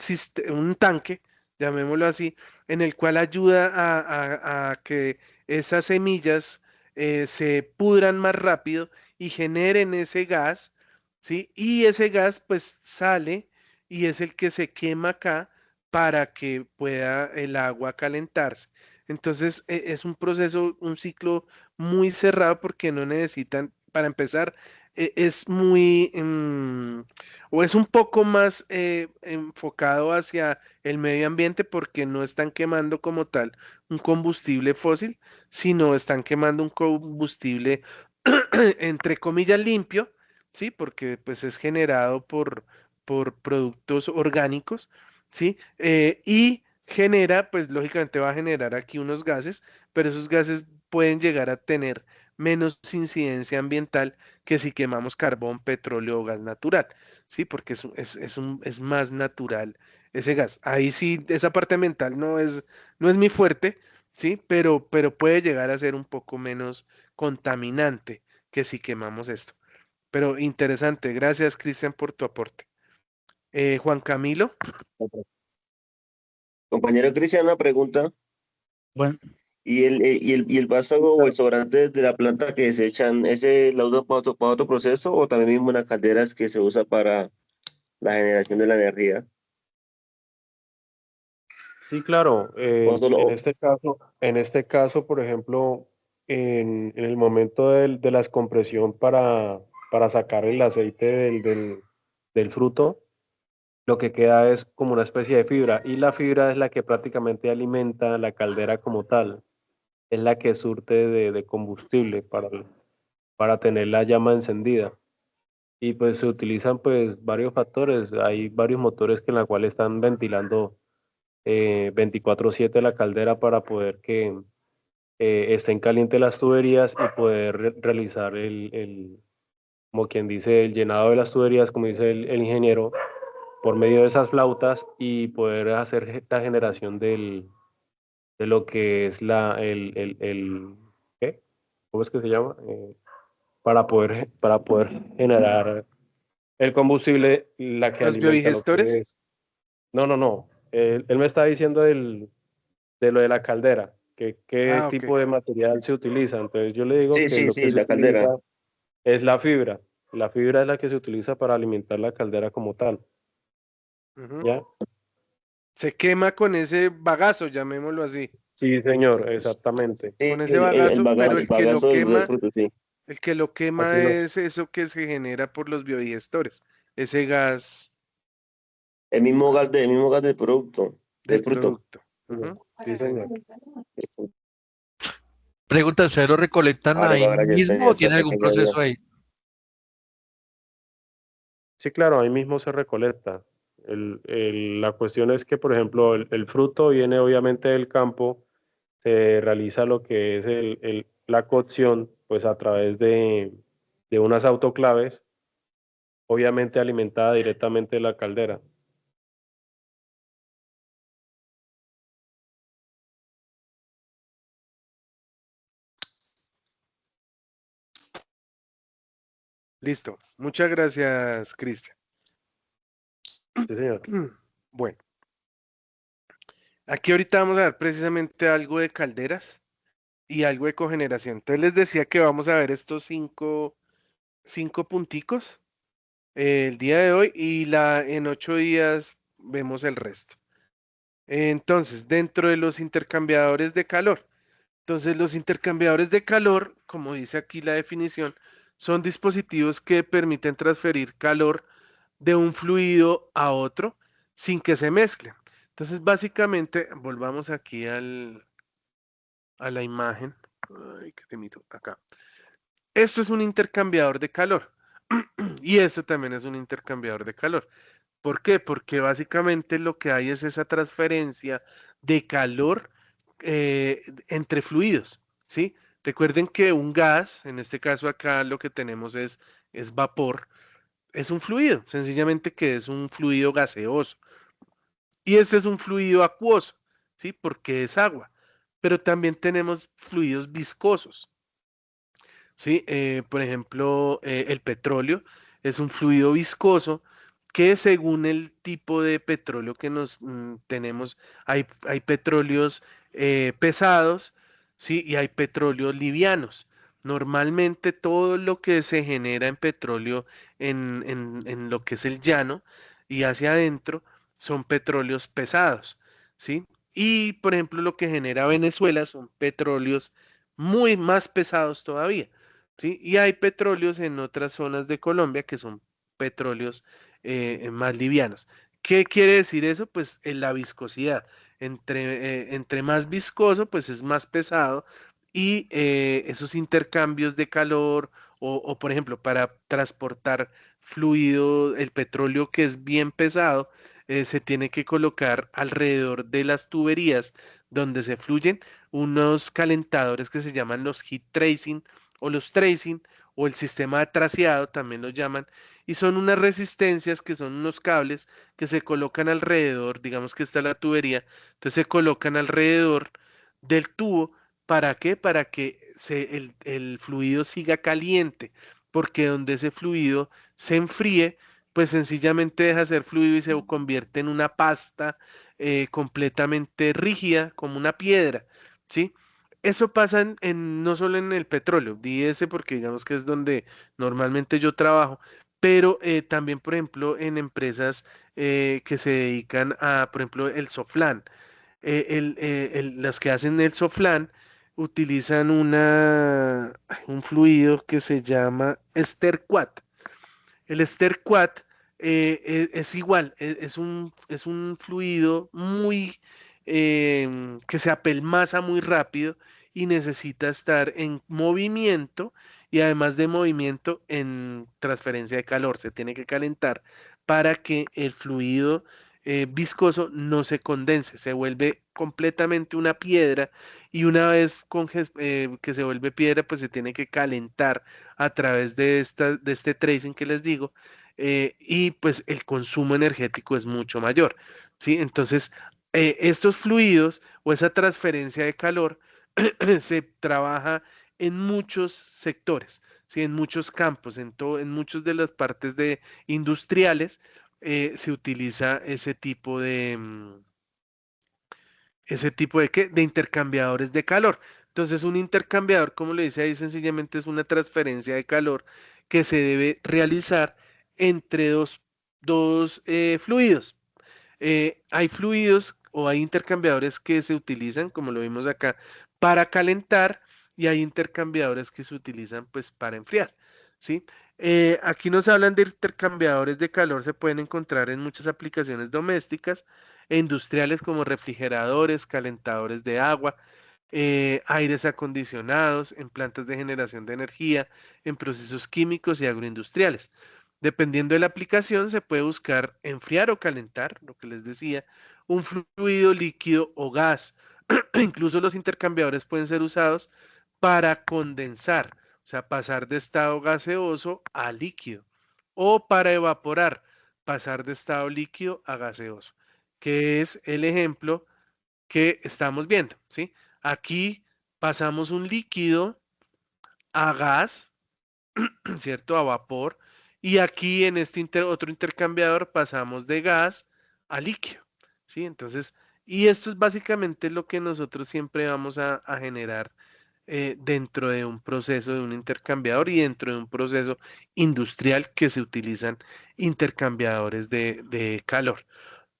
un tanque, llamémoslo así, en el cual ayuda a que esas semillas se pudran más rápido y generen ese gas, ¿sí? Y ese gas pues sale y es el que se quema acá para que pueda el agua calentarse. Entonces es un proceso, un ciclo muy cerrado porque no necesitan, para empezar, es muy, o es un poco más enfocado hacia el medio ambiente porque no están quemando como tal un combustible fósil, sino están quemando un combustible entre comillas limpio, ¿sí? Porque pues es generado por productos orgánicos, ¿sí? Y genera, pues lógicamente va a generar aquí unos gases, pero esos gases pueden llegar a tener menos incidencia ambiental que si quemamos carbón, petróleo o gas natural, ¿sí? Porque es más natural ese gas. Ahí sí, esa parte ambiental no es mi fuerte, ¿sí? Pero puede llegar a ser un poco menos contaminante que si quemamos esto. Pero interesante, gracias Cristian por tu aporte. Juan Camilo. Compañero Cristian, una pregunta. Bueno, ¿Y el vástago o el sobrante de la planta que desechan, ese la usa para otro proceso o también mismo en las calderas que se usa para la generación de la energía? Sí, claro. O solo, En este caso, por ejemplo, en el momento de la descompresión para sacar el aceite del fruto, lo que queda es como una especie de fibra y la fibra es la que prácticamente alimenta la caldera como tal, es la que surte de combustible para tener la llama encendida. Y pues se utilizan pues varios factores, hay varios motores que en la cual están ventilando 24/7 la caldera para poder que estén calientes las tuberías y poder realizar como quien dice, el llenado de las tuberías, como dice el ingeniero, por medio de esas flautas y poder hacer la generación de lo que es ¿qué? ¿Cómo es que se llama? Para poder generar el combustible, la que Los alimenta lo que biodigestores. es. No, no, no. Él me está diciendo de lo de la caldera, que qué Ah, ok. tipo de material se utiliza. Entonces yo le digo sí, que sí, lo que sí, se la caldera. utiliza es la fibra. La fibra es la que se utiliza para alimentar la caldera como tal, Ujú. ¿ya? Se quema con ese bagazo, llamémoslo así. Sí, señor, exactamente. Sí, Con ese bagazo, pero el bagazo del fruto, sí. el que lo quema Aquí no. es eso que se genera por los biodigestores, ese gas El mismo gas del producto, del del fruto. producto. Ujú. Sí, Sí, señor. señor. Pregunta, ¿ustedes lo recolectan Vale, ahí gracias, mismo o gracias, tiene que algún tenga día. proceso ahí? Sí, claro, ahí mismo se recolecta. La cuestión es que, por ejemplo, el fruto viene obviamente del campo, se realiza lo que es la cocción, pues a través de unas autoclaves, obviamente alimentada directamente de la caldera. Listo. Muchas gracias, Cristian. Sí, señor. Bueno, aquí ahorita vamos a ver precisamente algo de calderas y algo de cogeneración. Entonces les decía que vamos a ver estos cinco punticos el día de hoy y en 8 días vemos el resto. Entonces, dentro de los intercambiadores de calor. Entonces, los intercambiadores de calor, como dice aquí la definición, son dispositivos que permiten transferir calor de un fluido a otro sin que se mezclen. Entonces, básicamente, volvamos aquí a la imagen. Ay, qué temito, acá. Esto es un intercambiador de calor y esto también es un intercambiador de calor. ¿Por qué? Porque básicamente lo que hay es esa transferencia de calor entre fluidos, ¿sí? Recuerden que un gas, en este caso acá lo que tenemos es vapor, es un fluido, sencillamente que es un fluido gaseoso. Y este es un fluido acuoso, ¿sí? Porque es agua. Pero también tenemos fluidos viscosos, ¿sí? Por ejemplo, el petróleo es un fluido viscoso que según el tipo de petróleo que nos tenemos, hay petróleos pesados, ¿sí? Y hay petróleos livianos. Normalmente todo lo que se genera en petróleo en lo que es el llano y hacia adentro son petróleos pesados, ¿sí? Y por ejemplo lo que genera Venezuela son petróleos muy más pesados todavía. ¿Sí? Y hay petróleos en otras zonas de Colombia que son petróleos más livianos. ¿Qué quiere decir eso? Pues la viscosidad. Entre más viscoso, pues es más pesado y esos intercambios de calor o, por ejemplo, para transportar fluido, el petróleo que es bien pesado, se tiene que colocar alrededor de las tuberías donde se fluyen unos calentadores que se llaman los heat tracing o los tracing o el sistema de traseado también lo llaman y son unas resistencias que son unos cables que se colocan alrededor, digamos que está la tubería, entonces se colocan alrededor del tubo. ¿Para qué? Para que el fluido siga caliente, porque donde ese fluido se enfríe, pues sencillamente deja de ser fluido y se convierte en una pasta completamente rígida, como una piedra, ¿sí? Eso pasa no solo en el petróleo, di ese porque digamos que es donde normalmente yo trabajo, pero también, por ejemplo, en empresas que se dedican a, por ejemplo, el Soflan. Los que hacen el Soflan utilizan un fluido que se llama Sterquat. El Sterquat es igual, es un fluido muy que se apelmaza muy rápido y necesita estar en movimiento y además de movimiento en transferencia de calor. Se tiene que calentar para que el fluido viscoso no se condense, se vuelve completamente una piedra y una vez que se vuelve piedra, pues se tiene que calentar a través de este tracing que les digo, y pues el consumo energético es mucho mayor, ¿sí? Entonces, estos fluidos o esa transferencia de calor se trabaja en muchos sectores, ¿sí? En muchos campos, en muchas de las partes de industriales se utiliza ese tipo de ¿qué? De intercambiadores de calor. Entonces, un intercambiador, como le dice ahí, sencillamente es una transferencia de calor que se debe realizar entre dos fluidos. Hay fluidos o hay intercambiadores que se utilizan, como lo vimos acá, para calentar y hay intercambiadores que se utilizan pues para enfriar, ¿sí? Aquí nos hablan de intercambiadores de calor, se pueden encontrar en muchas aplicaciones domésticas e industriales como refrigeradores, calentadores de agua, aires acondicionados, en plantas de generación de energía, en procesos químicos y agroindustriales. Dependiendo de la aplicación, se puede buscar enfriar o calentar, lo que les decía, un fluido, líquido o gas. Incluso los intercambiadores pueden ser usados para condensar, o sea, pasar de estado gaseoso a líquido, o para evaporar, pasar de estado líquido a gaseoso, que es el ejemplo que estamos viendo, ¿sí? Aquí pasamos un líquido a gas, ¿cierto? A vapor. Y aquí en este otro intercambiador pasamos de gas a líquido, ¿sí? Entonces, y esto es básicamente lo que nosotros siempre vamos a generar dentro de un proceso de un intercambiador y dentro de un proceso industrial que se utilizan intercambiadores de calor.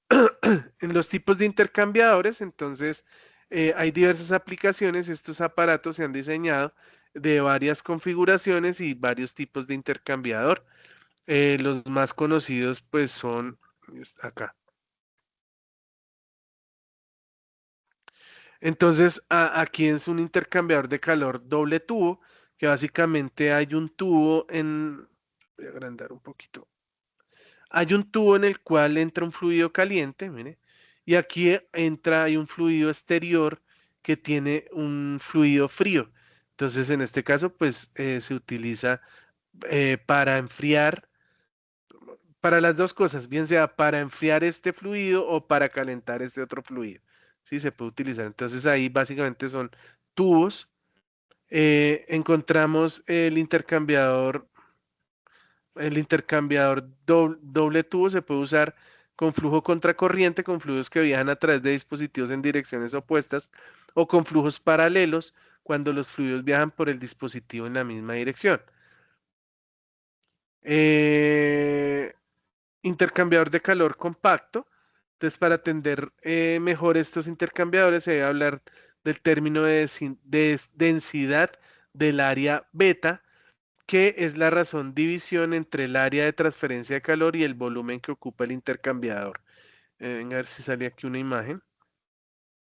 En los tipos de intercambiadores, entonces, hay diversas aplicaciones. Estos aparatos se han diseñado de varias configuraciones y varios tipos de intercambiador. Los más conocidos, pues, son acá. Entonces, aquí es un intercambiador de calor doble tubo, que básicamente hay un tubo en... Voy a agrandar un poquito. Hay un tubo en el cual entra un fluido caliente, mire, y aquí hay un fluido exterior que tiene un fluido frío. Entonces, en este caso, pues se utiliza para enfriar, para las dos cosas, bien sea para enfriar este fluido o para calentar este otro fluido. Sí, se puede utilizar. Entonces, ahí básicamente son tubos. Encontramos el intercambiador doble tubo se puede usar con flujo contracorriente, con fluidos que viajan a través de dispositivos en direcciones opuestas o con flujos paralelos cuando los fluidos viajan por el dispositivo en la misma dirección. Eh, Intercambiador de calor compacto. Entonces, para atender mejor estos intercambiadores, se debe hablar del término de densidad del área beta, que es la razón división entre el área de transferencia de calor y el volumen que ocupa el intercambiador. Venga, a ver si sale aquí una imagen.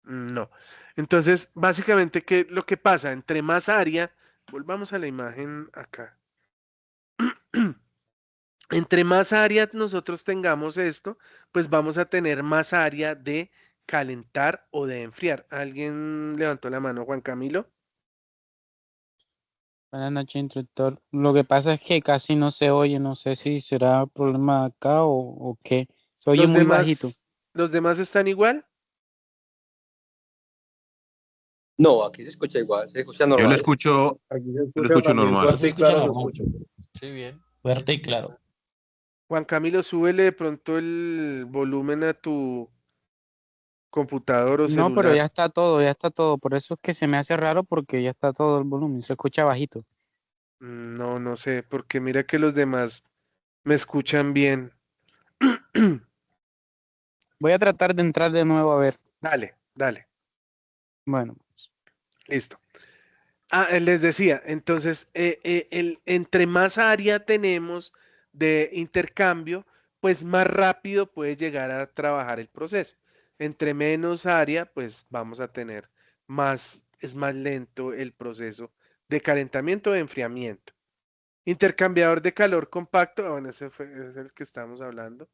No. Entonces, básicamente, ¿qué es lo que pasa? Entre más área, volvamos a la imagen acá. Entre más área nosotros tengamos esto, pues vamos a tener más área de calentar o de enfriar. ¿Alguien levantó la mano, Juan Camilo? Buenas noches, instructor. Lo que pasa es que casi no se oye, no sé si será problema acá o qué. Se oye muy bajito. ¿Los demás están igual? No, aquí se escucha igual, se escucha normal. Yo lo escucho normal. Fuerte y claro lo escucho. Sí, bien. Fuerte y claro. Juan Camilo, súbele de pronto el volumen a tu computador o celular. No, pero ya está todo. Por eso es que se me hace raro porque ya está todo el volumen, se escucha bajito. No, no sé, porque mira que los demás me escuchan bien. Voy a tratar de entrar de nuevo a ver. Dale. Bueno. Listo. Les decía, entonces, entre más área tenemos de intercambio, pues más rápido puede llegar a trabajar el proceso. Entre menos área, pues vamos a tener es más lento el proceso de calentamiento o de enfriamiento. Intercambiador de calor compacto, bueno, ese es el que estamos hablando.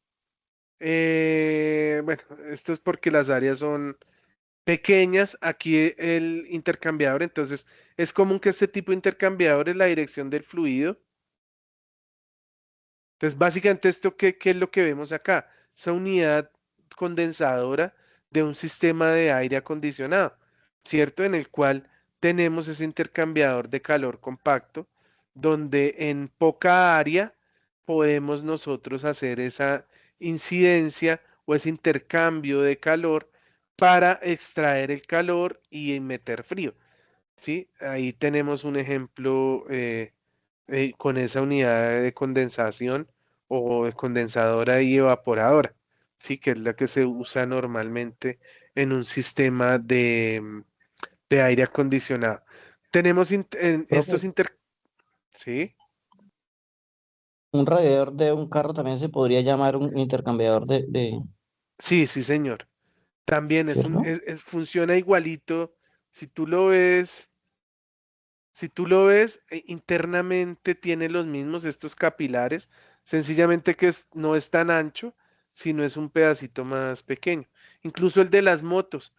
Bueno, esto es porque las áreas son pequeñas. Aquí el intercambiador, entonces es común que este tipo de intercambiador es la dirección del fluido. Entonces, básicamente esto, ¿qué es lo que vemos acá? Esa unidad condensadora de un sistema de aire acondicionado, ¿cierto? En el cual tenemos ese intercambiador de calor compacto, donde en poca área podemos nosotros hacer esa incidencia o ese intercambio de calor para extraer el calor y meter frío, ¿sí? Ahí tenemos un ejemplo con esa unidad de condensación o de condensadora y evaporadora, ¿sí? Que es la que se usa normalmente en un sistema de aire acondicionado. Tenemos estos ¿sí? Un radiador de un carro también se podría llamar un intercambiador de Sí, señor. También ¿cierto? funciona igualito. Si tú lo ves, internamente tiene los mismos estos capilares, sencillamente que no es tan ancho, sino es un pedacito más pequeño. Incluso el de las motos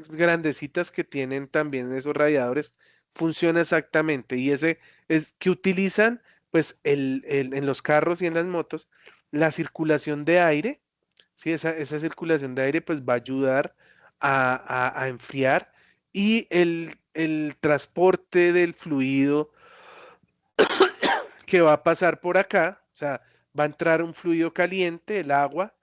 grandecitas que tienen también esos radiadores, funciona exactamente. Y ese es que utilizan, pues, en los carros y en las motos, la circulación de aire. Sí, esa circulación de aire pues va a ayudar a enfriar y el transporte del fluido que va a pasar por acá, o sea, va a entrar un fluido caliente, el agua,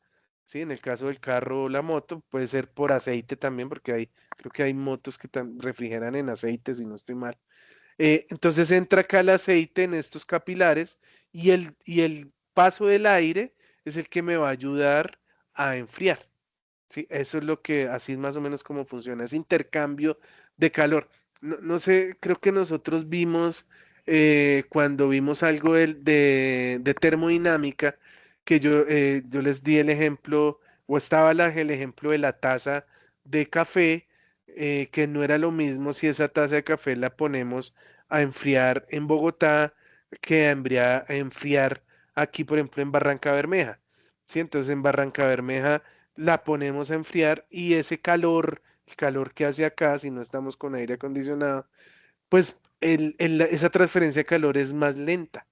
¿sí? En el caso del carro o la moto, puede ser por aceite también, porque creo que hay motos que refrigeran en aceite, si no estoy mal. Entonces entra acá el aceite en estos capilares y el paso del aire es el que me va a ayudar a enfriar. Sí, eso es así es más o menos como funciona, es intercambio de calor. No sé, creo que nosotros vimos, cuando vimos algo de termodinámica, que yo les di el ejemplo, o estaba el ejemplo de la taza de café, que no era lo mismo si esa taza de café la ponemos a enfriar en Bogotá que a enfriar aquí, por ejemplo, en Barranca Bermeja. Sí, entonces en Barranca Bermeja la ponemos a enfriar y ese calor, el calor que hace acá, si no estamos con aire acondicionado, pues esa transferencia de calor es más lenta,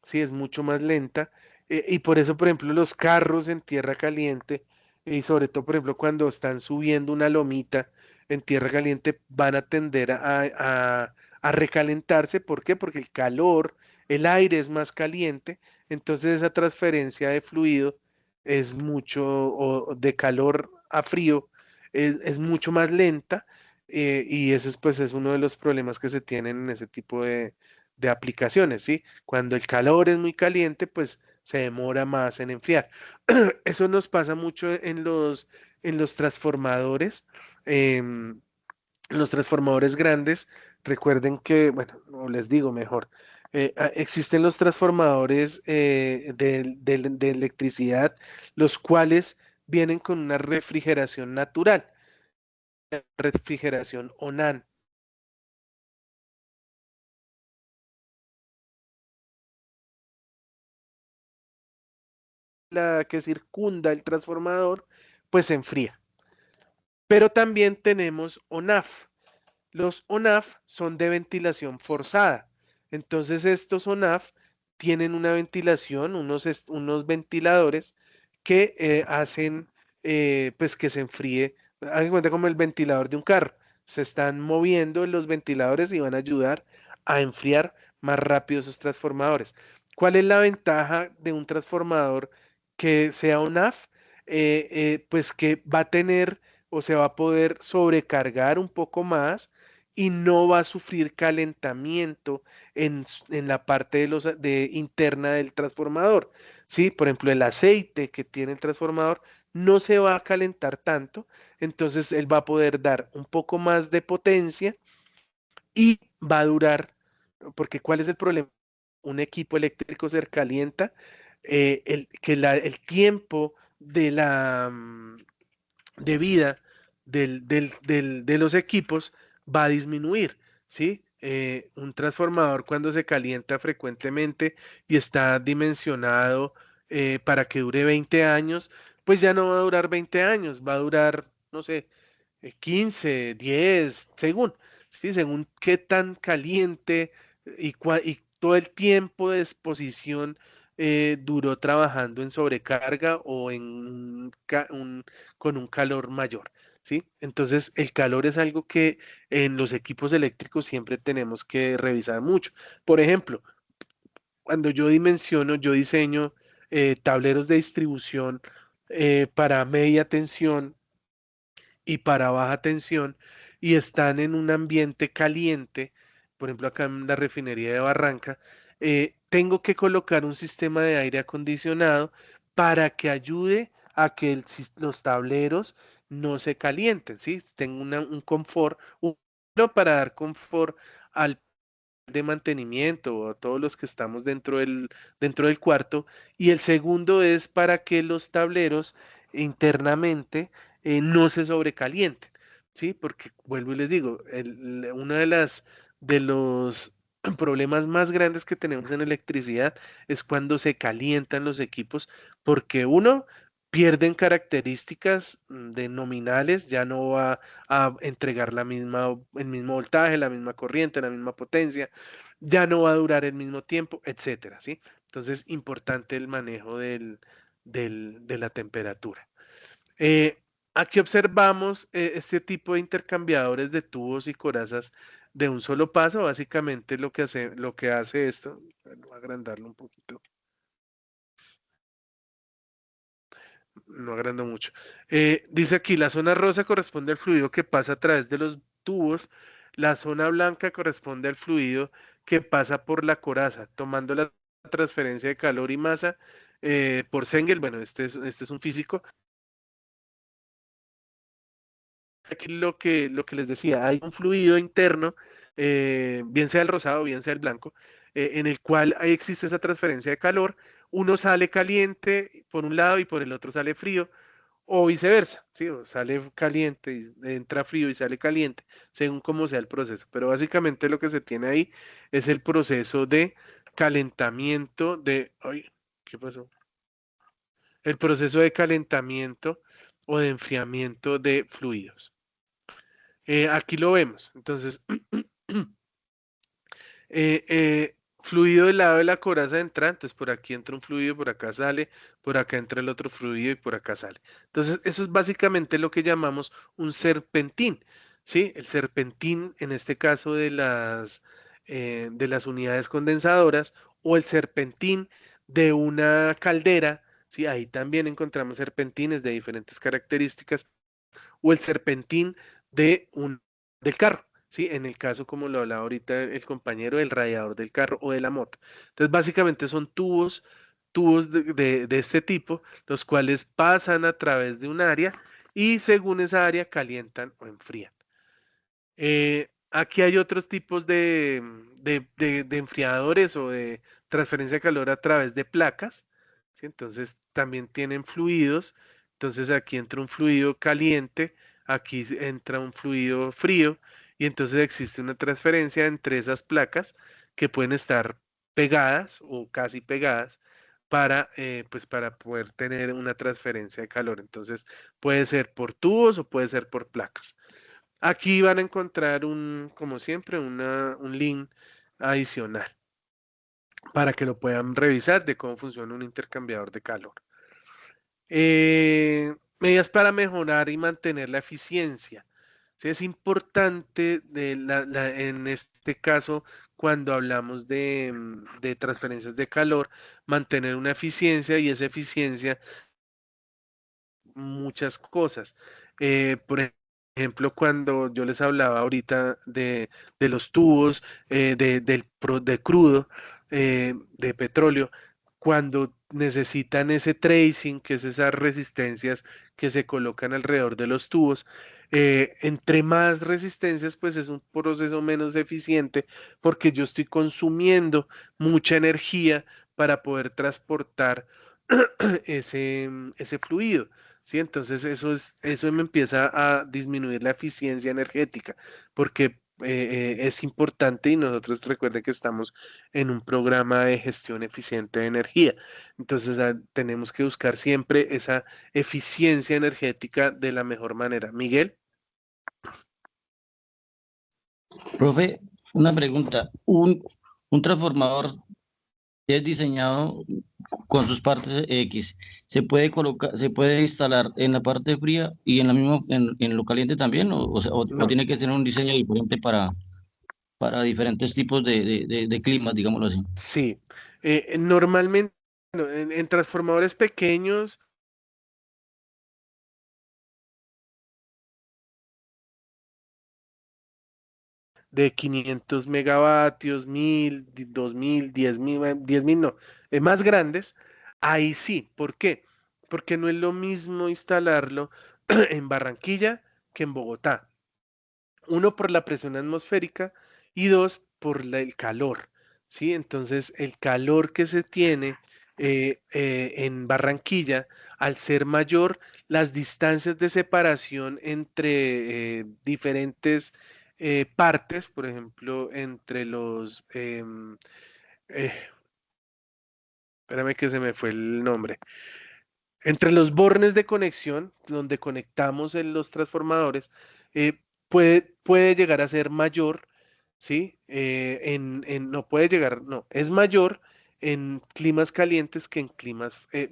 sí, es mucho más lenta. Y por eso, por ejemplo, los carros en tierra caliente, y sobre todo, por ejemplo, cuando están subiendo una lomita en tierra caliente, van a tender a recalentarse. ¿Por qué? Porque el calor, el aire es más caliente, entonces esa transferencia de fluido es mucho, o de calor a frío, es mucho más lenta. Y eso pues es uno de los problemas que se tienen en ese tipo de aplicaciones, ¿sí? Cuando el calor es muy caliente, pues se demora más en enfriar. Eso nos pasa mucho en los transformadores. Los transformadores grandes, recuerden que, bueno, no les digo mejor, existen los transformadores de electricidad, los cuales vienen con una refrigeración natural, refrigeración ONAN. La que circunda el transformador, pues se enfría. Pero también tenemos ONAF. Los ONAF son de ventilación forzada. Entonces estos ONAF tienen una ventilación, unos ventiladores que hacen, pues que se enfríe. Hagan cuenta como el ventilador de un carro. Se están moviendo los ventiladores y van a ayudar a enfriar más rápido esos transformadores. ¿Cuál es la ventaja de un transformador que sea ONAF? Pues que va a tener, o se va a poder sobrecargar un poco más y no va a sufrir calentamiento en la parte interna del transformador. ¿Sí? Por ejemplo, el aceite que tiene el transformador no se va a calentar tanto, entonces él va a poder dar un poco más de potencia y va a durar, porque ¿cuál es el problema? Un equipo eléctrico se calienta, el tiempo de vida de los equipos va a disminuir, ¿sí? Un transformador cuando se calienta frecuentemente y está dimensionado para que dure 20 años, pues ya no va a durar 20 años, va a durar, no sé, 15, 10, según, ¿sí? Según qué tan caliente y todo el tiempo de exposición duró trabajando en sobrecarga o con un calor mayor, ¿sí? Entonces, el calor es algo que en los equipos eléctricos siempre tenemos que revisar mucho. Por ejemplo, cuando yo diseño tableros de distribución para media tensión y para baja tensión y están en un ambiente caliente, por ejemplo acá en la refinería de Barranca, tengo que colocar un sistema de aire acondicionado para que ayude a que los tableros no se calienten, ¿sí? Tengo un confort, uno para dar confort al de mantenimiento o a todos los que estamos dentro del cuarto, y el segundo es para que los tableros internamente no se sobrecalienten, ¿sí? Porque vuelvo y les digo, uno de los problemas más grandes que tenemos en electricidad es cuando se calientan los equipos, porque uno pierden características de nominales, ya no va a entregar el mismo voltaje, la misma corriente, la misma potencia, ya no va a durar el mismo tiempo, etcétera, ¿sí? Entonces, importante el manejo de la temperatura. Aquí observamos este tipo de intercambiadores de tubos y corazas de un solo paso. Básicamente lo que hace esto, voy a agrandarlo un poquito. No agrando mucho. Dice aquí, la zona rosa corresponde al fluido que pasa a través de los tubos, la zona blanca corresponde al fluido que pasa por la coraza, tomando la transferencia de calor y masa por Sengel. Bueno, este es un físico. Aquí lo que les decía, hay un fluido interno, bien sea el rosado, bien sea el blanco, en el cual ahí existe esa transferencia de calor. Uno sale caliente por un lado y por el otro sale frío, o viceversa, ¿sí? O sale caliente y entra frío y sale caliente, según cómo sea el proceso. Pero básicamente lo que se tiene ahí es el proceso de calentamiento de... Ay, ¿qué pasó? El proceso de calentamiento o de enfriamiento de fluidos. Aquí lo vemos. Entonces, fluido del lado de la coraza entra, entonces por aquí entra un fluido, por acá sale, por acá entra el otro fluido y por acá sale. Entonces, eso es básicamente lo que llamamos un serpentín, ¿sí? El serpentín, en este caso de las unidades condensadoras, o el serpentín de una caldera, ¿sí? Ahí también encontramos serpentines de diferentes características, o el serpentín del carro, ¿sí? En el caso, como lo hablaba ahorita el compañero, del radiador del carro o de la moto. Entonces, básicamente son tubos de este tipo, los cuales pasan a través de un área y según esa área calientan o enfrían. Aquí hay otros tipos de enfriadores o de transferencia de calor a través de placas, ¿sí? Entonces también tienen fluidos. Entonces aquí entra un fluido caliente, aquí entra un fluido frío y entonces existe una transferencia entre esas placas que pueden estar pegadas o casi pegadas pues para poder tener una transferencia de calor. Entonces puede ser por tubos o puede ser por placas. Aquí van a encontrar como siempre, un link adicional para que lo puedan revisar de cómo funciona un intercambiador de calor. Medidas para mejorar y mantener la eficiencia. Sí, es importante en este caso, cuando hablamos de transferencias de calor, mantener una eficiencia, y esa eficiencia muchas cosas. Por ejemplo, cuando yo les hablaba ahorita de los tubos de crudo, de petróleo, cuando necesitan ese tracing, que es esas resistencias que se colocan alrededor de los tubos, entre más resistencias, pues es un proceso menos eficiente, porque yo estoy consumiendo mucha energía para poder transportar ese fluido. ¿Sí? Entonces eso me empieza a disminuir la eficiencia energética, porque es importante, y nosotros recuerden que estamos en un programa de gestión eficiente de energía. Entonces tenemos que buscar siempre esa eficiencia energética de la mejor manera. Miguel. Profe, una pregunta. Un transformador es diseñado con sus partes X. Se puede instalar en la parte fría y en la misma, en lo caliente también, o No. tiene que tener un diseño diferente para diferentes tipos de climas, digámoslo así. Sí, normalmente bueno, en transformadores pequeños de 500 megavatios, 1000, 2000, 10.000 no, más grandes, ahí sí. ¿Por qué? Porque no es lo mismo instalarlo en Barranquilla que en Bogotá. Uno, por la presión atmosférica, y dos, por el calor, ¿sí? Entonces, el calor que se tiene en Barranquilla, al ser mayor, las distancias de separación entre diferentes partes, por ejemplo, entre eh, espérame que se me fue el nombre, entre los bornes de conexión, donde conectamos en los transformadores, puede llegar a ser mayor, ¿sí? No puede llegar, no, es mayor en climas calientes que en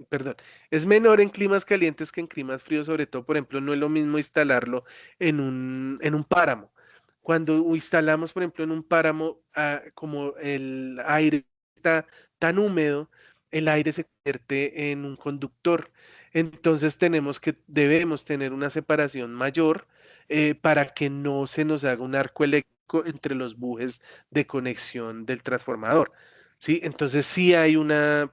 perdón, es menor en climas calientes que en climas fríos. Sobre todo, por ejemplo, no es lo mismo instalarlo en un páramo. Cuando instalamos, por ejemplo, en un páramo, como el aire está tan húmedo, el aire se convierte en un conductor. Entonces debemos tener una separación mayor para que no se nos haga un arco eléctrico entre los bujes de conexión del transformador. ¿Sí? Entonces sí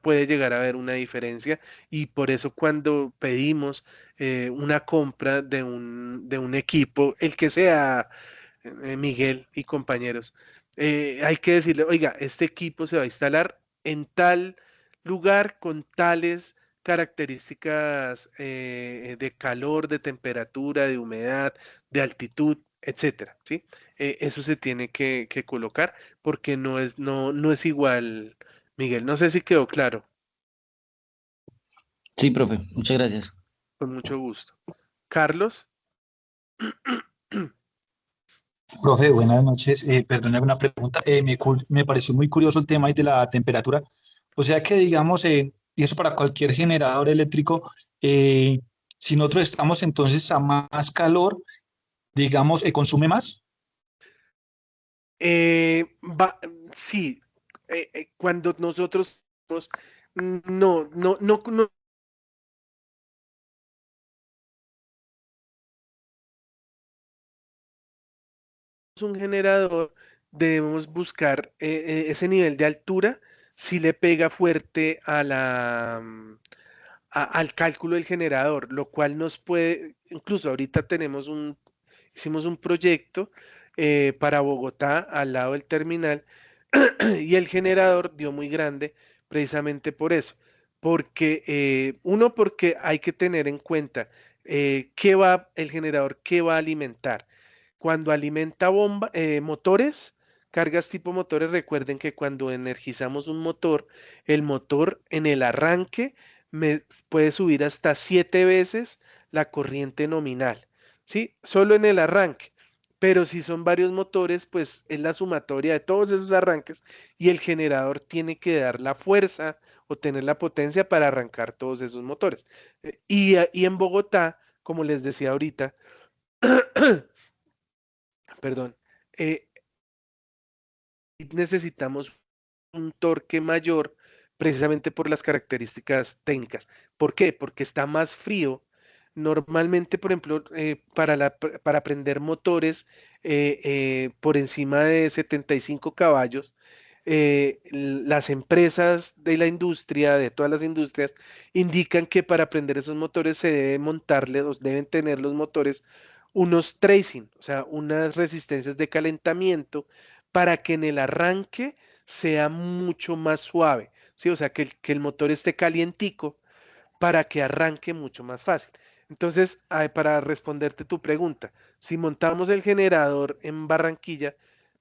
puede llegar a haber una diferencia y por eso cuando pedimos una compra de un equipo, el que sea, Miguel y compañeros, hay que decirle, oiga, este equipo se va a instalar en tal lugar con tales características de calor, de temperatura, de humedad, de altitud, etcétera, ¿sí? Eso se tiene que colocar porque no es igual, Miguel. No sé si quedó claro, Sí, profe, muchas gracias. con mucho gusto. Carlos. Profe, buenas noches. Perdone una pregunta. Me pareció muy curioso el tema ahí de la temperatura. O sea que, digamos, y eso para cualquier generador eléctrico, eh, si nosotros estamos entonces a más calor, digamos, consume más. Sí, cuando nosotros no un generador, debemos buscar ese nivel de altura si le pega fuerte al cálculo del generador, lo cual nos puede, incluso ahorita hicimos un proyecto para Bogotá al lado del terminal y el generador dio muy grande precisamente por eso, porque porque hay que tener en cuenta el generador, qué va a alimentar. Cuando alimenta motores, cargas tipo motores, recuerden que cuando energizamos un motor, el motor en el arranque puede subir hasta 7 veces la corriente nominal, ¿sí? Solo en el arranque. Pero si son varios motores, pues es la sumatoria de todos esos arranques y el generador tiene que dar la fuerza o tener la potencia para arrancar todos esos motores. Y en Bogotá, como les decía ahorita, perdón, eh, necesitamos un torque mayor precisamente por las características técnicas. ¿Por qué? Porque está más frío. Normalmente, por ejemplo, para prender motores por encima de 75 caballos, las empresas de la industria, de todas las industrias, indican que para prender esos motores se debe montarle, o deben tener los motores unos tracing, o sea, unas resistencias de calentamiento para que en el arranque sea mucho más suave, ¿sí? O sea, que el motor esté calientico para que arranque mucho más fácil. Entonces, para responderte tu pregunta, si montamos el generador en Barranquilla,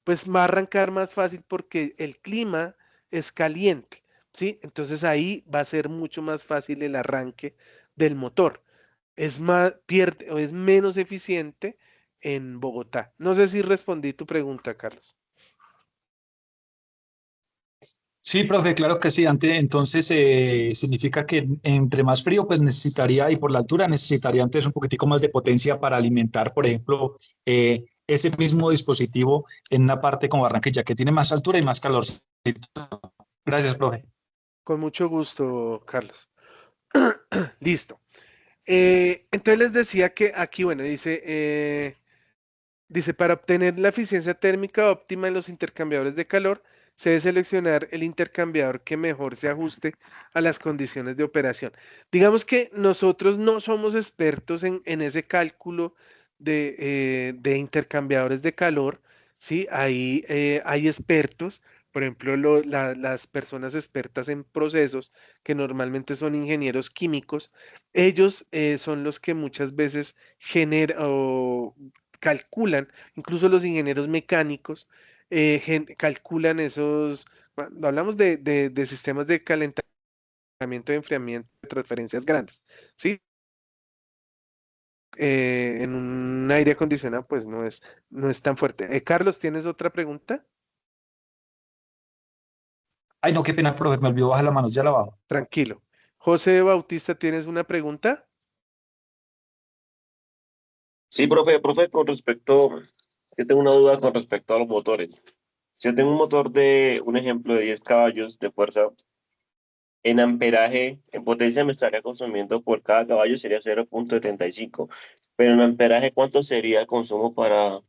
pues va a arrancar más fácil porque el clima es caliente, ¿sí? Entonces ahí va a ser mucho más fácil el arranque del motor. Pierde o es menos eficiente en Bogotá. No sé si respondí tu pregunta, Carlos. Sí, profe, claro que sí. Entonces, significa que entre más frío, pues necesitaría, y por la altura, necesitaría antes un poquitico más de potencia para alimentar, por ejemplo, ese mismo dispositivo en una parte como Barranquilla, que tiene más altura y más calor. Gracias, profe. Con mucho gusto, Carlos. Listo. Entonces les decía que aquí, bueno, dice, para obtener la eficiencia térmica óptima en los intercambiadores de calor, se debe seleccionar el intercambiador que mejor se ajuste a las condiciones de operación. Digamos que nosotros no somos expertos en ese cálculo de intercambiadores de calor, ¿sí? Ahí hay expertos, por ejemplo, las personas expertas en procesos, que normalmente son ingenieros químicos, ellos son los que muchas veces generan o calculan, incluso los ingenieros mecánicos calculan cuando hablamos de sistemas de calentamiento y enfriamiento de transferencias grandes, ¿sí? En un aire acondicionado, pues no es tan fuerte. Carlos, ¿tienes otra pregunta? Ay, no, qué pena, profe, me olvidó bajar la mano, ya la bajo. Tranquilo. José Bautista, ¿tienes una pregunta? Sí, profe, con respecto Yo tengo una duda con respecto a los motores. Si yo tengo un motor de, un ejemplo, de 10 caballos de fuerza, en amperaje, en potencia me estaría consumiendo por cada caballo sería 0,75. Pero en amperaje, ¿cuánto sería el consumo para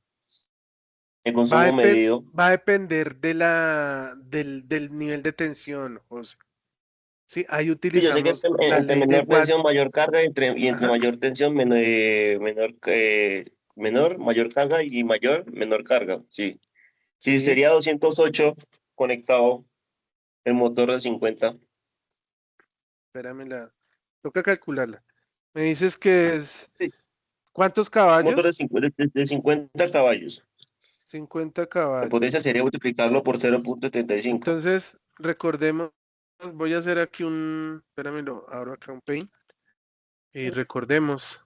el consumo medido? Va a depender de del nivel de tensión, José. Sí, ahí Sí, yo sé que utilizamos la entre ley de menor Watt. tensión, mayor carga, y entre Ajá, mayor tensión, mayor carga y menor carga. Sí. Sí, sí, sería 208 conectado el motor de 50. espérame, toca calcularla. Me dices que es, Sí, ¿cuántos un motor de caballos? 50 caballos. 50 En potencia caballos. sería multiplicarlo por 0,75. Entonces, recordemos, voy a hacer aquí espérame, abro acá un paint y recordemos.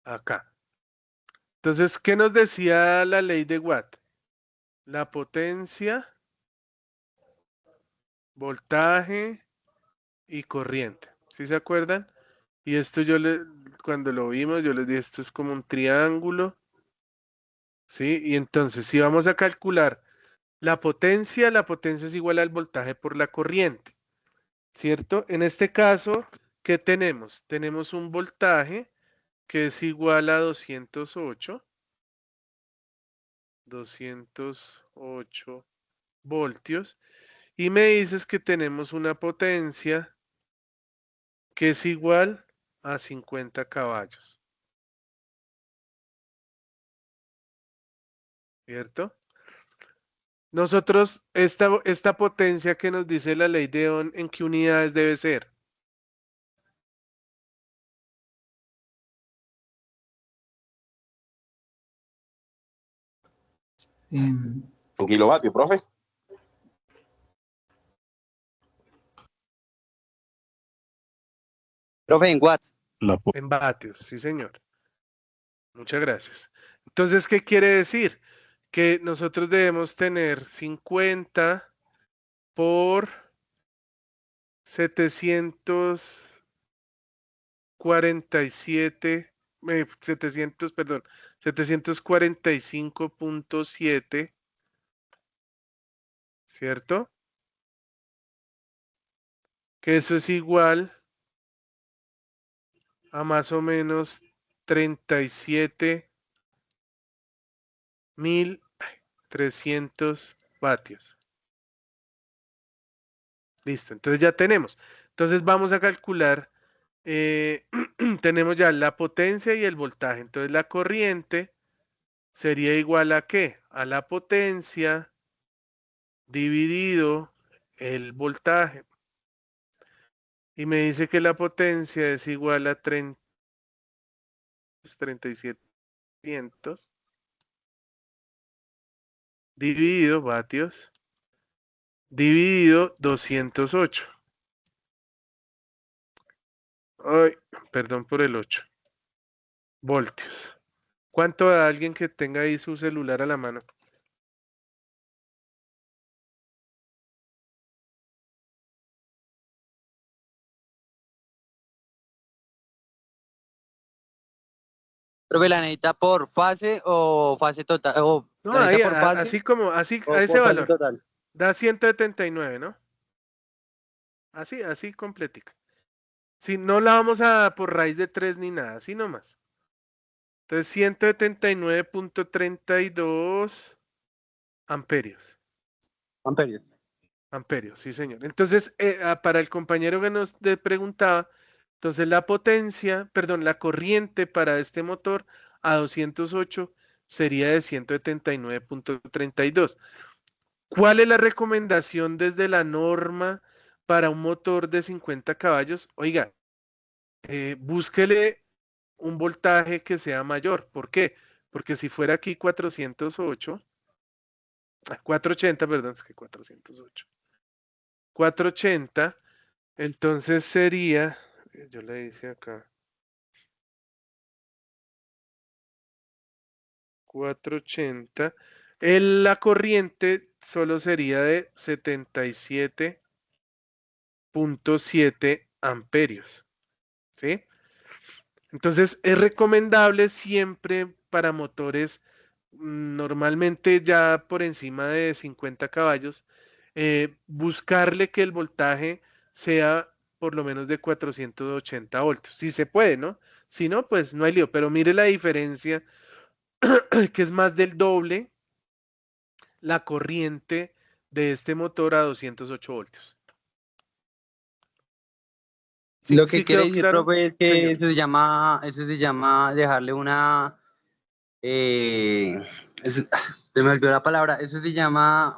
Acá. Entonces, ¿qué nos decía la ley de Watt? La potencia, voltaje y corriente. ¿Sí se acuerdan? Y esto cuando lo vimos, yo les dije, esto es como un triángulo. ¿Sí? Y entonces, si vamos a calcular la potencia es igual al voltaje por la corriente. ¿Cierto? En este caso, ¿qué tenemos? Tenemos un voltaje que es igual a 208 voltios. Y me dices que tenemos una potencia que es igual a 50 caballos. ¿Cierto? Nosotros, esta potencia que nos dice la ley de Ohm, ¿en qué unidades debe ser? En kilovatios, profe. Profe, en watts. En vatios, sí, señor. Muchas gracias. Entonces, ¿qué quiere decir? Que nosotros debemos tener 50 por 747, 700, perdón, 745.7, ¿cierto? Que eso es igual a más o menos 37.300 vatios. Listo, entonces ya tenemos. Entonces vamos a calcular, tenemos ya la potencia y el voltaje. Entonces la corriente sería igual a ¿qué? A la potencia dividido el voltaje. Y me dice que la potencia es igual a 3700 dividido vatios dividido 208. Ay, perdón por el 8. Voltios. ¿Cuánto da alguien que tenga ahí su celular a la mano? Profe, ¿la necesita por fase o fase total? ¿O No, la necesita ahí, por fase así como, así, a o ese por fase valor. total? Da 179, ¿no? Así completica. Si no la vamos a dar por raíz de 3 ni nada, así nomás. Entonces 179.32 amperios. Amperios. Amperios, sí, señor. Entonces, para el compañero que nos preguntaba, entonces la potencia, perdón, la corriente para este motor a 208 sería de 179.32. ¿Cuál es la recomendación desde la norma para un motor de 50 caballos? Oiga, búsquele un voltaje que sea mayor. ¿Por qué? Porque si fuera aquí 408, 480, perdón, es que 408. 480, entonces sería, yo le hice acá, 480, la corriente solo sería de 77.7 amperios, ¿sí? Entonces, es recomendable siempre para motores normalmente ya por encima de 50 caballos, buscarle que el voltaje sea por lo menos de 480 voltios. Si se puede, ¿no? Si no, pues no hay lío. Pero mire la diferencia, que es más del doble la corriente de este motor a 208 voltios. ¿Sí, Lo que sí quiere quedó decir, claro, profe, es que señor? eso se llama dejarle una, se me olvidó la palabra, eso se llama,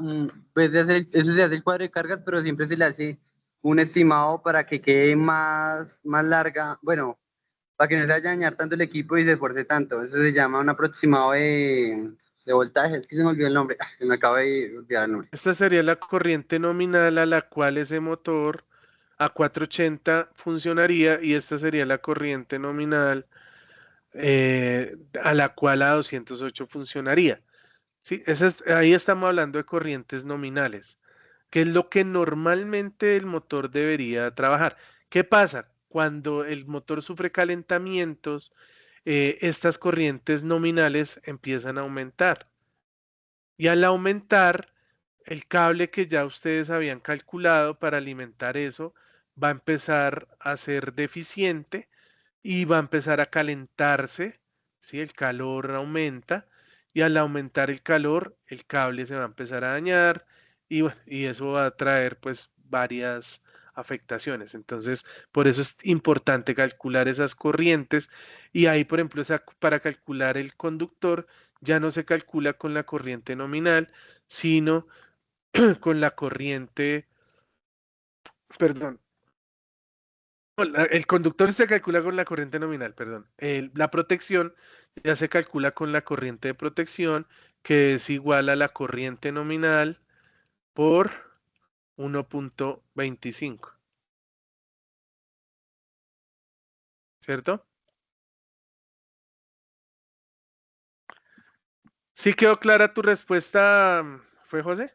eso se hace el cuadro de cargas, pero siempre se le hace un estimado para que quede más larga, bueno, para que no se vaya a dañar tanto el equipo y se esfuerce tanto. Eso se llama un aproximado de voltaje, es que se me olvidó el nombre, se me acaba de olvidar el nombre. Esta sería la corriente nominal a la cual ese motor a 480 funcionaría y esta sería la corriente nominal a la cual a 208 funcionaría. ¿Sí? Ahí estamos hablando de corrientes nominales, que es lo que normalmente el motor debería trabajar. ¿Qué pasa? Cuando el motor sufre calentamientos, estas corrientes nominales empiezan a aumentar. Y al aumentar, el cable que ya ustedes habían calculado para alimentar eso va a empezar a ser deficiente y va a empezar a calentarse, ¿sí? El calor aumenta y al aumentar el calor, el cable se va a empezar a dañar y, bueno, y eso va a traer pues varias afectaciones. Entonces, por eso es importante calcular esas corrientes y ahí, por ejemplo, para calcular el conductor ya no se calcula con la corriente nominal, sino con la corriente, perdón, el conductor se calcula con la corriente nominal, perdón. La protección ya se calcula con la corriente de protección, que es igual a la corriente nominal por 1.25. ¿Cierto? ¿Sí quedó clara tu respuesta, fue José?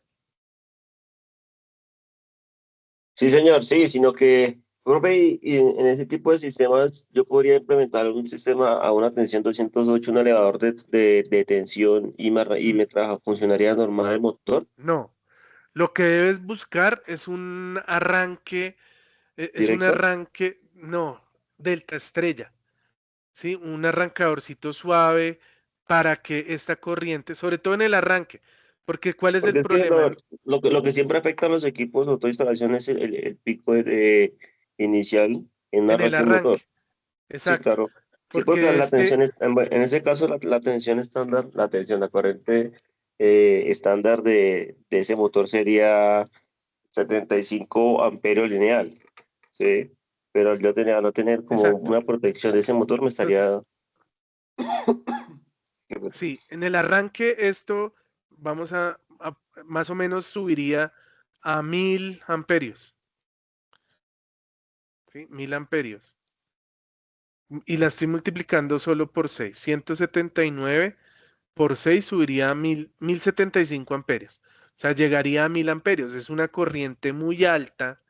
Sí, señor, sí, sino que, profe, y en ese tipo de sistemas yo podría implementar un sistema a una tensión 208, un elevador de tensión y me funcionaría normal el motor No. Lo que debes buscar es un directo. arranque, no, delta estrella. ¿Sí? Un arrancadorcito suave para que esta corriente, sobre todo en el arranque, porque ¿cuál es el Porque es que problema? lo que siempre afecta a los equipos de autoinstalación es el pico inicial en un En el arranque del motor. arranque, Sí, exacto, claro. Sí, porque porque la tensión es, en ese caso la tensión estándar, la corriente estándar de ese motor sería 75 amperios lineal, ¿sí? Pero al yo no tener como exacto. una protección de ese motor me Entonces, estaría... sí, en el arranque esto vamos más o menos subiría a 1000 amperios, ¿sí? 1000 amperios. Y la estoy multiplicando solo por 6. 179 por 6 subiría a 1075 amperios. O sea, llegaría a 1000 amperios. Es una corriente muy alta,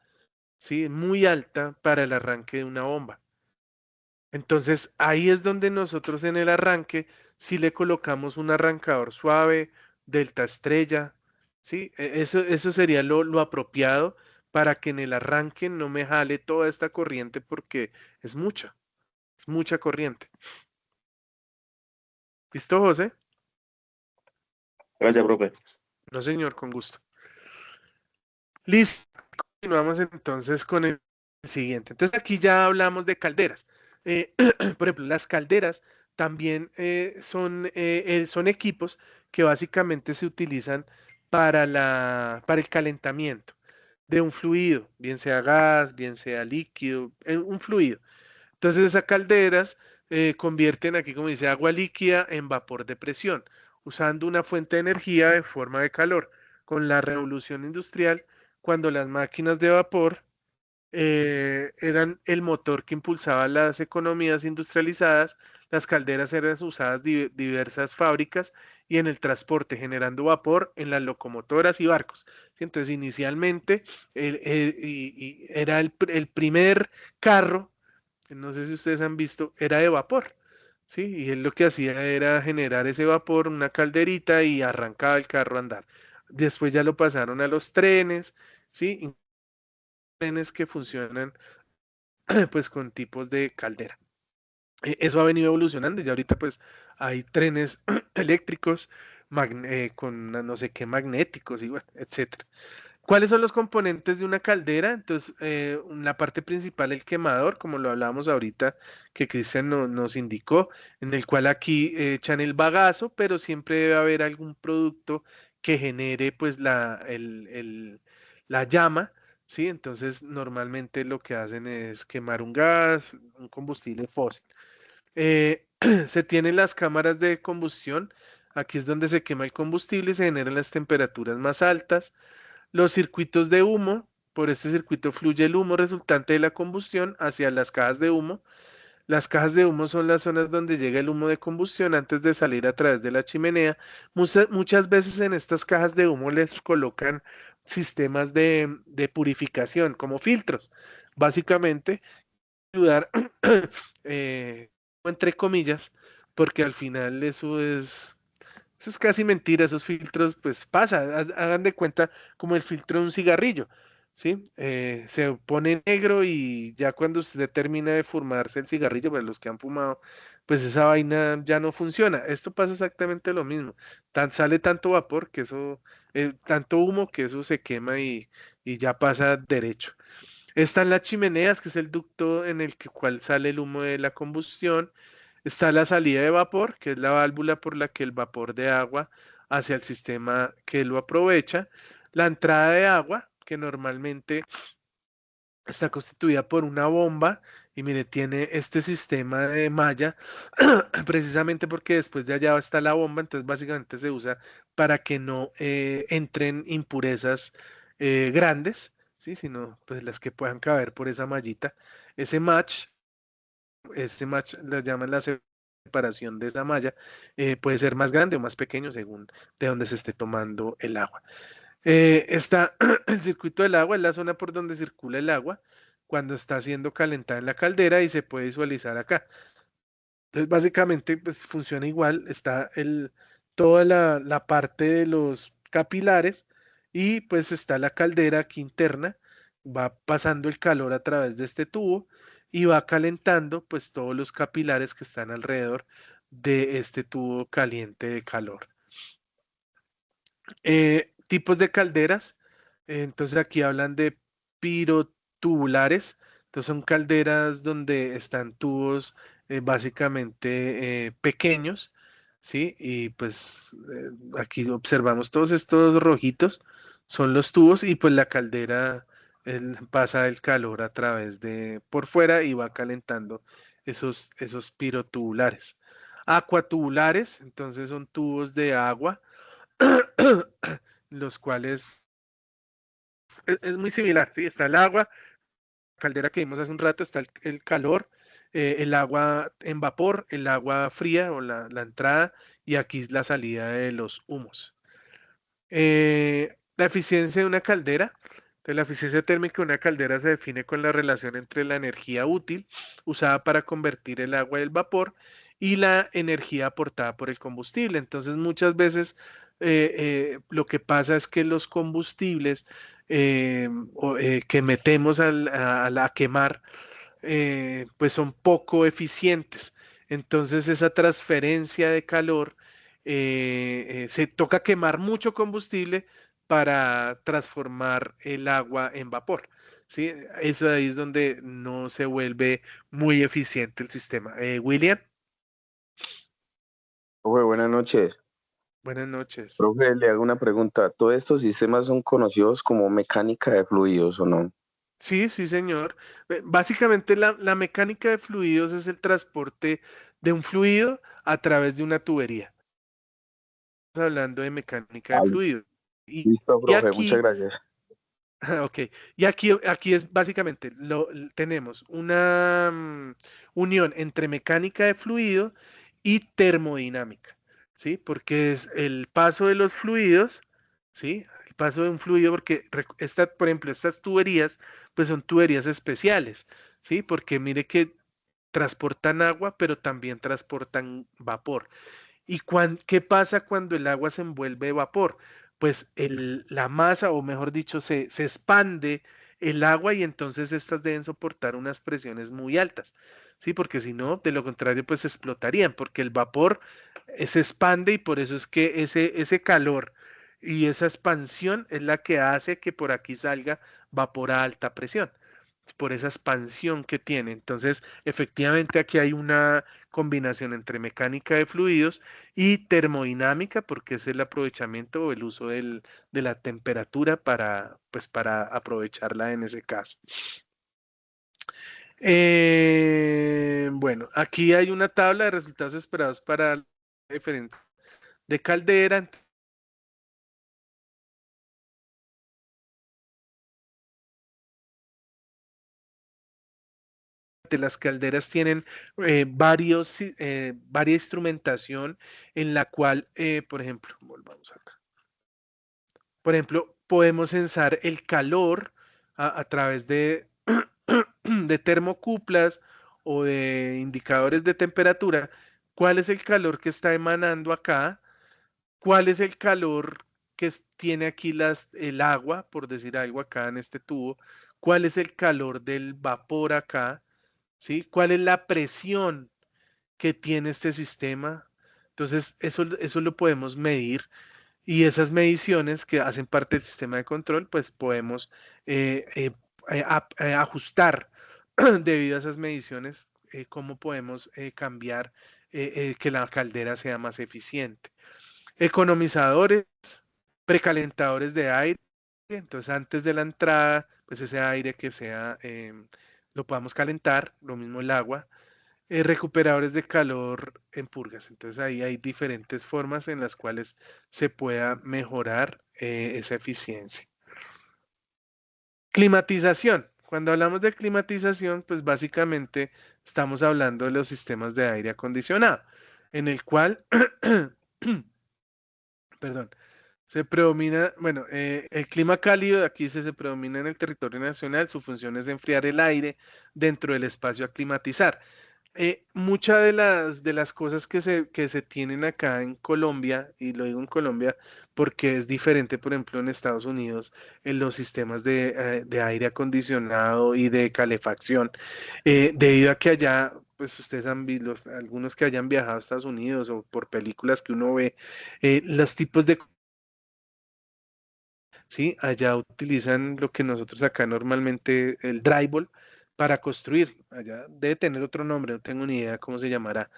¿sí? Muy alta para el arranque de una bomba. Entonces, ahí es donde nosotros en el arranque, si le colocamos un arrancador suave, delta estrella, ¿sí? Eso sería lo apropiado para que en el arranque no me jale toda esta corriente porque es mucha corriente. ¿Listo, José? Gracias, profe. No, señor, con gusto. Listo. Continuamos entonces con el siguiente. Entonces aquí ya hablamos de calderas. Por ejemplo, las calderas también son equipos que básicamente se utilizan para el calentamiento de un fluido, bien sea gas, bien sea líquido, un fluido. Entonces esas calderas convierten aquí, como dice, agua líquida en vapor de presión, usando una fuente de energía de forma de calor. Con la revolución industrial, cuando las máquinas de vapor eran el motor que impulsaba las economías industrializadas. Las calderas eran usadas en diversas fábricas y en el transporte, generando vapor en las locomotoras y barcos. ¿Sí? Entonces, inicialmente era el primer carro, que no sé si ustedes han visto, era de vapor. ¿Sí? Y él lo que hacía era generar ese vapor, una calderita, y arrancaba el carro a andar. Después ya lo pasaron a los trenes, ¿sí? Y trenes que funcionan pues con tipos de caldera. Eso ha venido evolucionando y ahorita pues hay trenes eléctricos con no sé qué magnéticos y bueno, etcétera. ¿Cuáles son los componentes de una caldera? Entonces, la parte principal, el quemador, como lo hablábamos ahorita, que Cristian nos indicó, en el cual aquí echan el bagazo, pero siempre debe haber algún producto que genere pues la llama, ¿sí? Entonces, normalmente lo que hacen es quemar un gas, un combustible fósil. Se tienen las cámaras de combustión, aquí es donde se quema el combustible y se generan las temperaturas más altas. Los circuitos de humo, por este circuito fluye el humo resultante de la combustión hacia las cajas de humo. Las cajas de humo son las zonas donde llega el humo de combustión antes de salir a través de la chimenea. Muchas veces en estas cajas de humo les colocan sistemas de purificación como filtros. Básicamente, ayudar, entre comillas, porque al final eso es casi mentira, esos filtros, pues pasa, hagan de cuenta como el filtro de un cigarrillo, ¿sí? Se pone negro y ya cuando usted termina de fumarse el cigarrillo, pues los que han fumado, pues esa vaina ya no funciona. Esto pasa exactamente lo mismo. Sale tanto vapor que eso, tanto humo que eso se quema y ya pasa derecho. Están las chimeneas, que es el ducto en el cual sale el humo de la combustión. Está la salida de vapor, que es la válvula por la que el vapor de agua hacia el sistema que lo aprovecha. La entrada de agua, que normalmente está constituida por una bomba y mire, tiene este sistema de malla, precisamente porque después de allá está la bomba, entonces básicamente se usa para que no entren impurezas grandes, ¿sí? Sino pues las que puedan caber por esa mallita. Este match lo llaman la separación de esa malla, puede ser más grande o más pequeño según de dónde se esté tomando el agua. Está el circuito del agua, es la zona por donde circula el agua cuando está siendo calentada en la caldera y se puede visualizar acá. Entonces, básicamente, pues funciona igual, está toda la parte de los capilares y pues está la caldera aquí interna, va pasando el calor a través de este tubo y va calentando pues todos los capilares que están alrededor de este tubo caliente de calor. Tipos de calderas, entonces aquí hablan de pirotubulares, entonces son calderas donde están tubos básicamente pequeños, ¿sí? Y pues aquí observamos todos estos rojitos, son los tubos y pues la caldera pasa el calor a través por fuera y va calentando esos pirotubulares. Acuatubulares, entonces son tubos de agua los cuales es muy similar, ¿sí? Está el agua, caldera que vimos hace un rato, está el calor, el agua en vapor, el agua fría o la entrada, y aquí es la salida de los humos. La eficiencia de una caldera. Entonces, la eficiencia térmica de una caldera se define con la relación entre la energía útil usada para convertir el agua del vapor y la energía aportada por el combustible. Entonces, muchas veces lo que pasa es que los combustibles que metemos a quemar, pues son poco eficientes. Entonces, esa transferencia de calor, se toca quemar mucho combustible para transformar el agua en vapor. ¿Sí? Eso ahí es donde no se vuelve muy eficiente el sistema. William, Profe, buenas noches. buenas noches. Profe, le hago una pregunta. ¿Todos estos sistemas son conocidos como mecánica de fluidos o no? Sí, sí, señor. Básicamente la mecánica de fluidos es el transporte de un fluido a través de una tubería. Estamos hablando de mecánica de Ay, fluidos. Y listo, profe, muchas aquí gracias. Ok, y aquí es básicamente, tenemos una unión entre mecánica de fluido y termodinámica, ¿sí? Porque es el paso de los fluidos, ¿sí? El paso de un fluido, porque por ejemplo, estas tuberías, pues son tuberías especiales, ¿sí? Porque mire que transportan agua, pero también transportan vapor. ¿Y qué pasa cuando el agua se envuelve vapor? Pues la masa, o mejor dicho, se expande el agua y entonces estas deben soportar unas presiones muy altas, ¿sí? Porque si no, de lo contrario, pues explotarían, porque el vapor se expande y por eso es que ese calor y esa expansión es la que hace que por aquí salga vapor a alta presión, por esa expansión que tiene. Entonces, efectivamente aquí hay una combinación entre mecánica de fluidos y termodinámica, porque es el aprovechamiento o el uso de la temperatura pues, para aprovecharla en ese caso. Bueno, aquí hay una tabla de resultados esperados para diferentes de caldera. Las calderas tienen varias instrumentación en la cual, por ejemplo, volvamos acá. Por ejemplo, podemos sensar el calor a través de, de termocuplas o de indicadores de temperatura. ¿Cuál es el calor que está emanando acá? ¿Cuál es el calor que tiene aquí el agua, por decir algo acá en este tubo? ¿Cuál es el calor del vapor acá? ¿Sí? ¿Cuál es la presión que tiene este sistema? Entonces, eso lo podemos medir y esas mediciones que hacen parte del sistema de control, pues podemos ajustar debido a esas mediciones, cómo podemos cambiar que la caldera sea más eficiente. Economizadores, precalentadores de aire. Entonces, antes de la entrada, pues ese aire que sea, lo podamos calentar, lo mismo el agua. Recuperadores de calor en purgas. Entonces, ahí hay diferentes formas en las cuales se pueda mejorar esa eficiencia. Climatización. Cuando hablamos de climatización, pues básicamente estamos hablando de los sistemas de aire acondicionado, en el cual, perdón, se predomina, bueno, el clima cálido, aquí se predomina en el territorio nacional, su función es enfriar el aire dentro del espacio a climatizar. Muchas de las cosas que se tienen acá en Colombia, y lo digo en Colombia porque es diferente, por ejemplo, en Estados Unidos, en los sistemas de aire acondicionado y de calefacción, debido a que allá, pues ustedes han visto, algunos que hayan viajado a Estados Unidos o por películas que uno ve, los tipos de ¿sí? Allá utilizan lo que nosotros acá normalmente, el drywall, para construir. Allá debe tener otro nombre, no tengo ni idea cómo se llamará.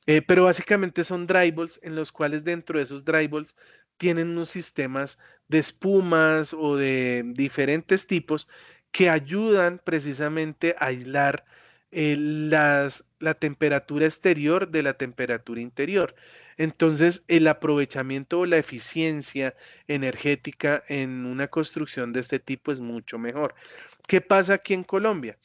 Pero básicamente son drywalls en los cuales dentro de esos drywalls tienen unos sistemas de espumas o de diferentes tipos que ayudan precisamente a aislar la temperatura exterior de la temperatura interior. Entonces, el aprovechamiento o la eficiencia energética en una construcción de este tipo es mucho mejor. ¿Qué pasa aquí en Colombia?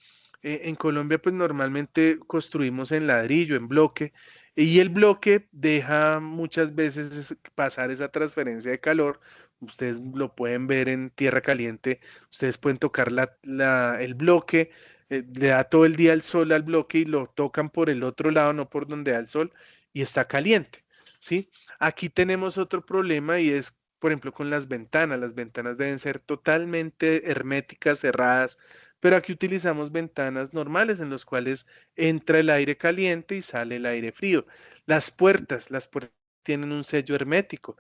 En Colombia, pues normalmente construimos en ladrillo, en bloque, y el bloque deja muchas veces pasar esa transferencia de calor. Ustedes lo pueden ver en tierra caliente, ustedes pueden tocar el bloque, le da todo el día el sol al bloque y lo tocan por el otro lado, no por donde da el sol, y está caliente, ¿sí? Aquí tenemos otro problema y es, por ejemplo, con las ventanas. Las ventanas deben ser totalmente herméticas, cerradas, pero aquí utilizamos ventanas normales en las cuales entra el aire caliente y sale el aire frío. Las puertas tienen un sello hermético.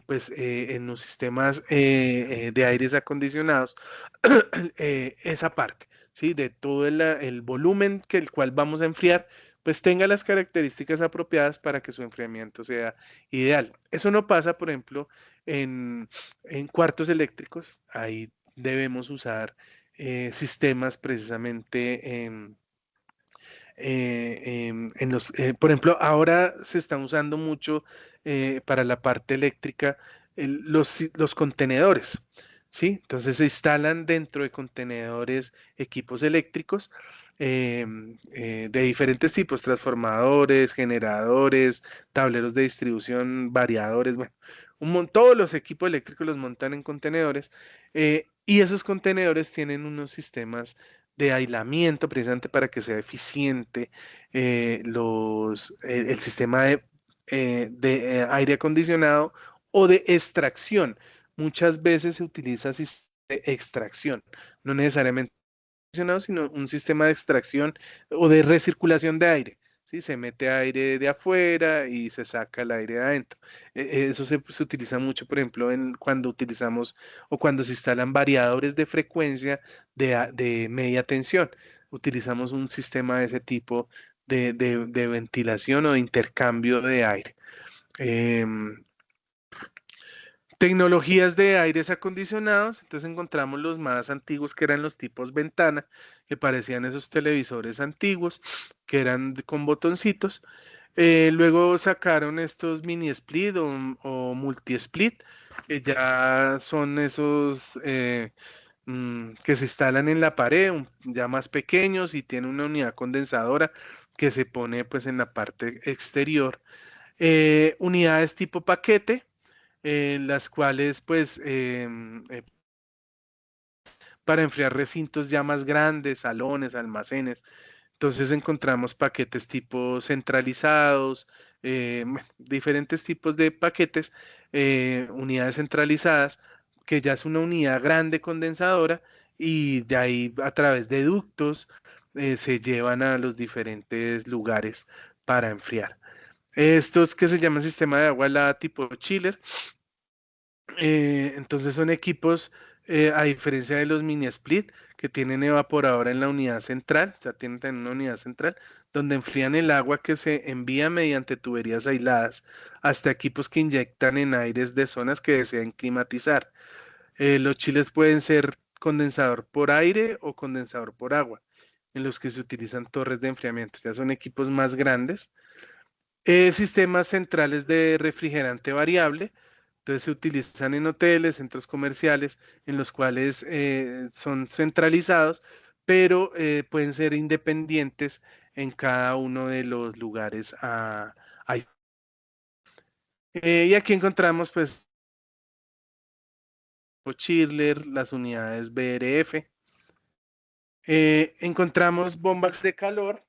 Pues en los sistemas de aires acondicionados, esa parte, ¿sí? De todo el volumen que el cual vamos a enfriar, pues tenga las características apropiadas para que su enfriamiento sea ideal. Eso no pasa, por ejemplo, en cuartos eléctricos. Ahí debemos usar sistemas precisamente Por ejemplo, ahora se están usando mucho para la parte eléctrica los contenedores, ¿sí? Entonces se instalan dentro de contenedores equipos eléctricos de diferentes tipos, transformadores, generadores, tableros de distribución, variadores, bueno, todos los equipos eléctricos los montan en contenedores y esos contenedores tienen unos sistemas de aislamiento precisamente para que sea eficiente el sistema de aire acondicionado o de extracción. Muchas veces se utiliza de extracción, no necesariamente sino un sistema de extracción o de recirculación de aire. ¿Sí? Se mete aire de afuera y se saca el aire de adentro. Eso se utiliza mucho, por ejemplo, cuando utilizamos o cuando se instalan variadores de frecuencia de media tensión. Utilizamos un sistema de ese tipo de ventilación o de intercambio de aire. Tecnologías de aires acondicionados, entonces encontramos los más antiguos que eran los tipos ventana, que parecían esos televisores antiguos, que eran con botoncitos. Luego sacaron estos mini split o multi split, que ya son esos que se instalan en la pared, ya más pequeños y tienen una unidad condensadora que se pone pues en la parte exterior. Unidades tipo paquete las cuales pues para enfriar recintos ya más grandes, salones, almacenes. Entonces encontramos paquetes tipo centralizados, diferentes tipos de paquetes, unidades centralizadas, que ya es una unidad grande condensadora y de ahí a través de ductos se llevan a los diferentes lugares para enfriar. Estos que se llaman sistema de agua helada tipo chiller, entonces son equipos, a diferencia de los mini split, que tienen evaporadora en la unidad central, o sea, tienen también una unidad central, donde enfrían el agua que se envía mediante tuberías aisladas, hasta equipos que inyectan en aires de zonas que desean climatizar. Los chiles pueden ser condensador por aire o condensador por agua, en los que se utilizan torres de enfriamiento. Ya son equipos más grandes. Sistemas centrales de refrigerante variable. Entonces se utilizan en hoteles, centros comerciales, en los cuales son centralizados, pero pueden ser independientes en cada uno de los lugares. Y aquí encontramos pues chiller, las unidades BRF. Encontramos bombas de calor.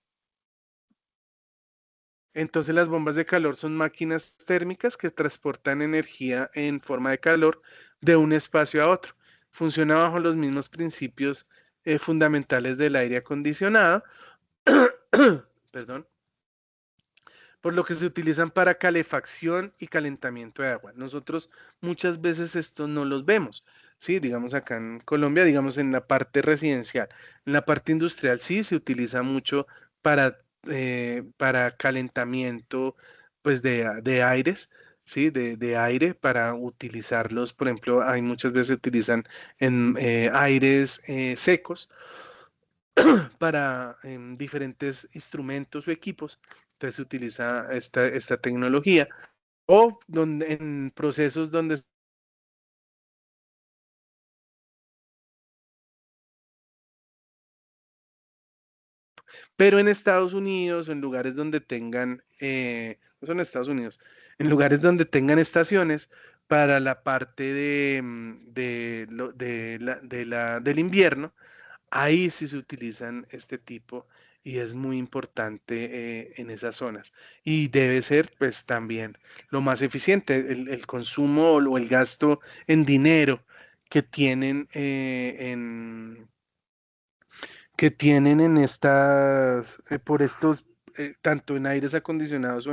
Entonces las bombas de calor son máquinas térmicas que transportan energía en forma de calor de un espacio a otro. Funciona bajo los mismos principios fundamentales del aire acondicionado, perdón, por lo que se utilizan para calefacción y calentamiento de agua. Nosotros muchas veces esto no los vemos, ¿sí? Digamos acá en Colombia, digamos en la parte residencial. En la parte industrial sí se utiliza mucho para calentamiento pues de aires, ¿sí? De aire para utilizarlos, por ejemplo, hay muchas veces se utilizan en aires secos para diferentes instrumentos o equipos. Entonces se utiliza esta tecnología o en procesos donde pero en Estados Unidos, en lugares donde tengan, no son Estados Unidos, en lugares donde tengan estaciones para la parte del invierno, ahí sí se utilizan este tipo y es muy importante en esas zonas. Y debe ser pues también lo más eficiente, el consumo o el gasto en dinero que tienen en estas, por estos, tanto en aires acondicionados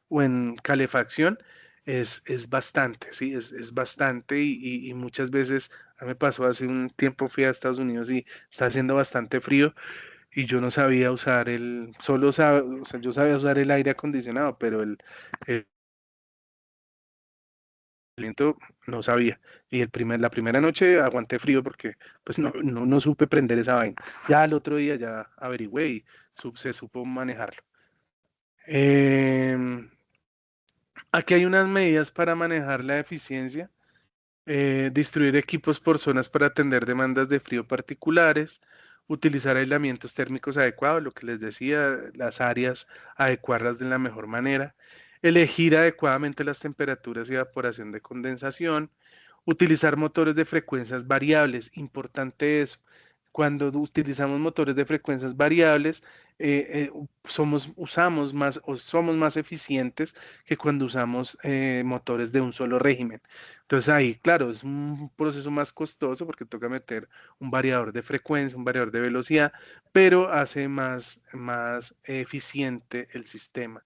o en calefacción, es bastante, ¿sí? Es bastante y muchas veces, a mí me pasó hace un tiempo, fui a Estados Unidos y está haciendo bastante frío y yo no sabía usar o sea, yo sabía usar el aire acondicionado, pero el viento no sabía. Y la primera noche aguanté frío porque pues no supe prender esa vaina. Ya al otro día ya averigüé y se supo manejarlo. Aquí hay unas medidas para manejar la eficiencia. Distribuir equipos por zonas para atender demandas de frío particulares, utilizar aislamientos térmicos adecuados, lo que les decía, las áreas adecuarlas de la mejor manera, elegir adecuadamente las temperaturas y evaporación de condensación, utilizar motores de frecuencias variables, importante eso. Cuando utilizamos motores de frecuencias variables, usamos más o somos más eficientes que cuando usamos motores de un solo régimen. Entonces ahí, claro, es un proceso más costoso porque toca meter un variador de frecuencia, un variador de velocidad, pero hace más eficiente el sistema.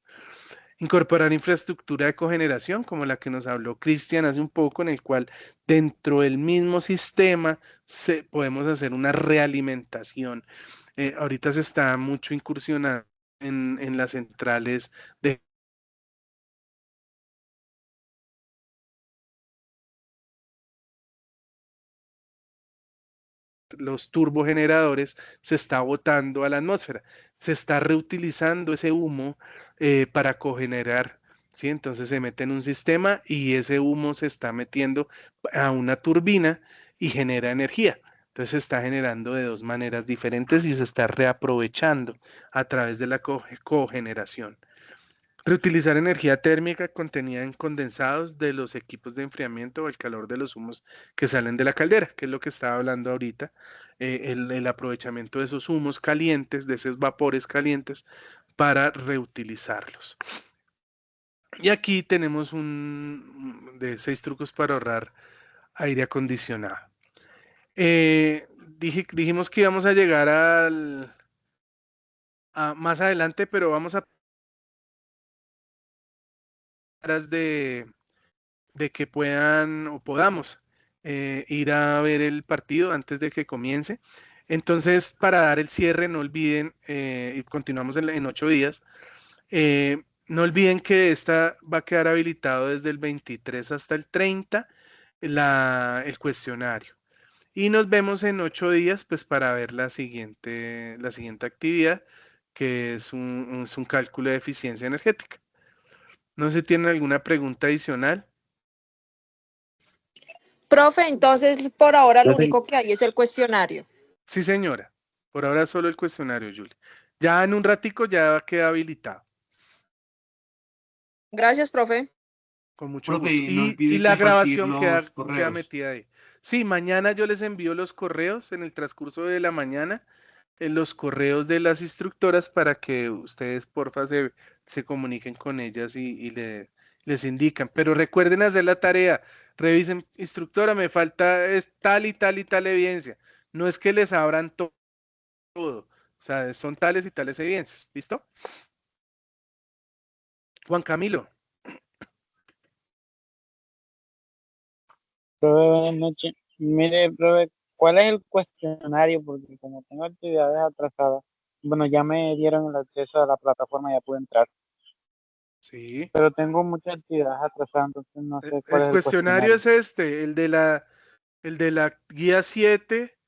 Incorporar infraestructura de cogeneración, como la que nos habló Cristian hace un poco, en el cual dentro del mismo sistema podemos hacer una realimentación. Ahorita se está mucho incursionando en las centrales de los turbogeneradores, se está botando a la atmósfera, se está reutilizando ese humo para cogenerar, ¿sí? Entonces se mete en un sistema y ese humo se está metiendo a una turbina y genera energía. Entonces se está generando de dos maneras diferentes y se está reaprovechando a través de la cogeneración. Reutilizar energía térmica contenida en condensados de los equipos de enfriamiento o el calor de los humos que salen de la caldera, que es lo que estaba hablando ahorita, el aprovechamiento de esos humos calientes, de esos vapores calientes, para reutilizarlos. Y aquí tenemos de 6 trucos para ahorrar aire acondicionado. Dijimos que íbamos a llegar más adelante, pero vamos a de que puedan o podamos ir a ver el partido antes de que comience. Entonces, para dar el cierre, no olviden, y continuamos en 8 días, no olviden que esta va a quedar habilitado desde el 23 hasta el 30, el cuestionario. Y nos vemos en 8 días, pues para ver la siguiente actividad, que es un cálculo de eficiencia energética. No sé si tienen alguna pregunta adicional. Profe, entonces por ahora lo único que hay es el cuestionario. Sí, señora. Por ahora solo el cuestionario, Julia. Ya en un ratico ya queda habilitado. Gracias, profe. Con mucho Profe, gusto. no Y olvide la compartir grabación los queda correos. metida ahí. Sí, mañana yo les envío los correos en el transcurso de la mañana, en los correos de las instructoras para que ustedes, porfa, se comuniquen con ellas y les indican. Pero recuerden hacer la tarea. Revisen, instructora, me falta tal y tal y tal evidencia. No es que les abran todo. O sea, son tales y tales evidencias. ¿Listo? Juan Camilo. Profe, buenas noches. Mire, profe, ¿cuál es el cuestionario? Porque como tengo actividades atrasadas, bueno, ya me dieron el acceso a la plataforma, ya pude entrar, Sí. pero tengo muchas actividades atrasadas, entonces no sé cuál El es el cuestionario cuestionario. es este, el de la guía 7,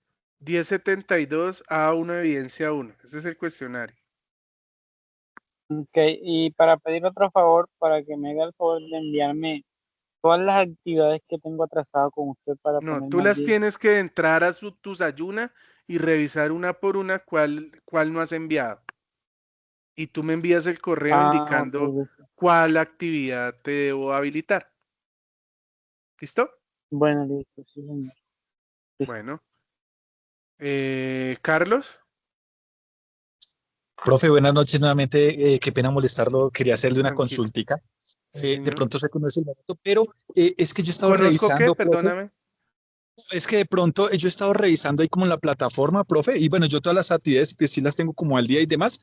1072 A1 evidencia 1. Ese es el cuestionario. Ok, y para pedir otro favor, para que me haga el favor de enviarme todas las actividades que tengo atrasado con usted para No, tú ponerme al las día. tienes que entrar a tus ayunas y revisar una por una cuál no has enviado. Y tú me envías el correo Ah, ok, indicando listo. cuál actividad te debo habilitar. ¿Listo? Bueno, listo, sí, señor. Bueno. Carlos. Profe, buenas noches nuevamente. Qué pena molestarlo. Quería hacerle una Tranquilo. consultica. De Señor. pronto se conoce el momento, pero es que yo he estado ¿Conozco qué? revisando, profe. Perdóname. Es que de pronto yo he estado revisando ahí como en la plataforma, profe, y bueno, yo todas las actividades que sí las tengo como al día y demás,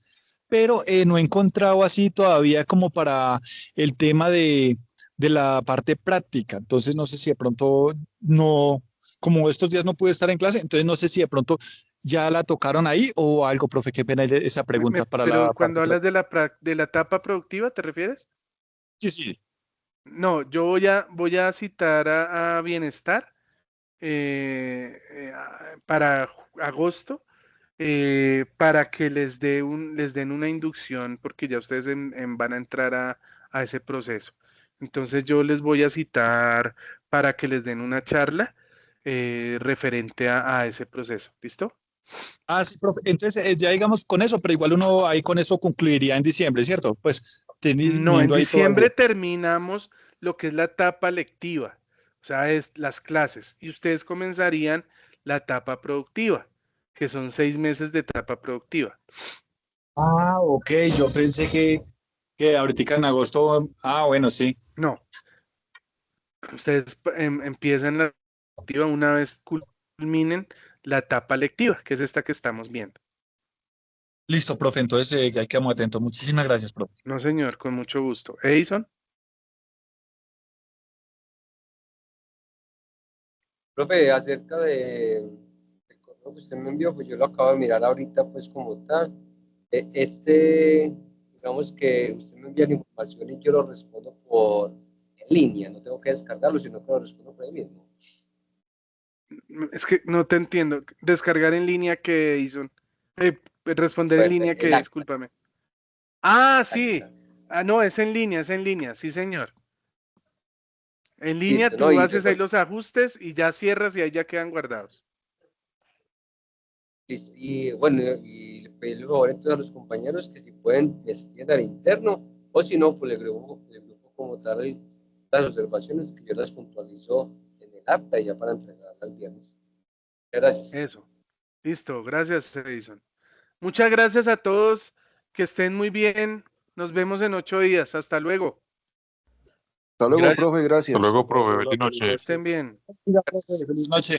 pero no he encontrado así todavía como para el tema de la parte práctica. Entonces no sé si de pronto no, como estos días no pude estar en clase, entonces no sé si de pronto ya la tocaron ahí o algo, profe, qué pena esa pregunta para Pero la cuando parte hablas práctica. de la etapa productiva, ¿te refieres? Sí, sí. No, yo voy a citar a Bienestar para agosto para que les den una inducción, porque ya ustedes van a entrar a ese proceso. Entonces yo les voy a citar para que les den una charla referente a ese proceso. ¿Listo? Ah, sí, profe. Entonces, ya digamos con eso, pero igual uno ahí con eso concluiría en diciembre, ¿cierto? Pues No, en teniendo ahí todo. diciembre terminamos lo que es la etapa lectiva, o sea, es las clases, y ustedes comenzarían la etapa productiva, que son 6 meses de etapa productiva. Ah, ok, yo pensé que ahorita en agosto, bueno, sí. No, ustedes empiezan la lectiva una vez culminen la etapa lectiva, que es esta que estamos viendo. Listo, profe, entonces ahí quedamos atentos. Muchísimas gracias, profe. No, señor, con mucho gusto. Edison. Profe, acerca del correo que usted me envió, pues yo lo acabo de mirar ahorita, pues como tal. Digamos que usted me envía la información y yo lo respondo en línea, no tengo que descargarlo, sino que lo respondo por ahí mismo. Es que no te entiendo. Descargar en línea que Edison. Responder en Pues, línea el que, acta. discúlpame. Ah, sí. Ah, no, es en línea, sí, señor. En línea Listo, ¿no? tú Y haces ahí luego, los ajustes y ya cierras y ahí ya quedan guardados. listo. Y bueno, y le pedí el favor entonces a los compañeros que si pueden me escriben al interno, o si no, pues le grupo como tal las observaciones que yo las puntualizo en el acta y ya para entregarla el viernes. Gracias. Eso. Listo, gracias, Edison. Muchas gracias a todos, que estén muy bien. Nos vemos en 8 días. Hasta luego. Hasta luego, profe, gracias. Hasta luego, profe. Feliz Que noche. estén bien. Feliz noche.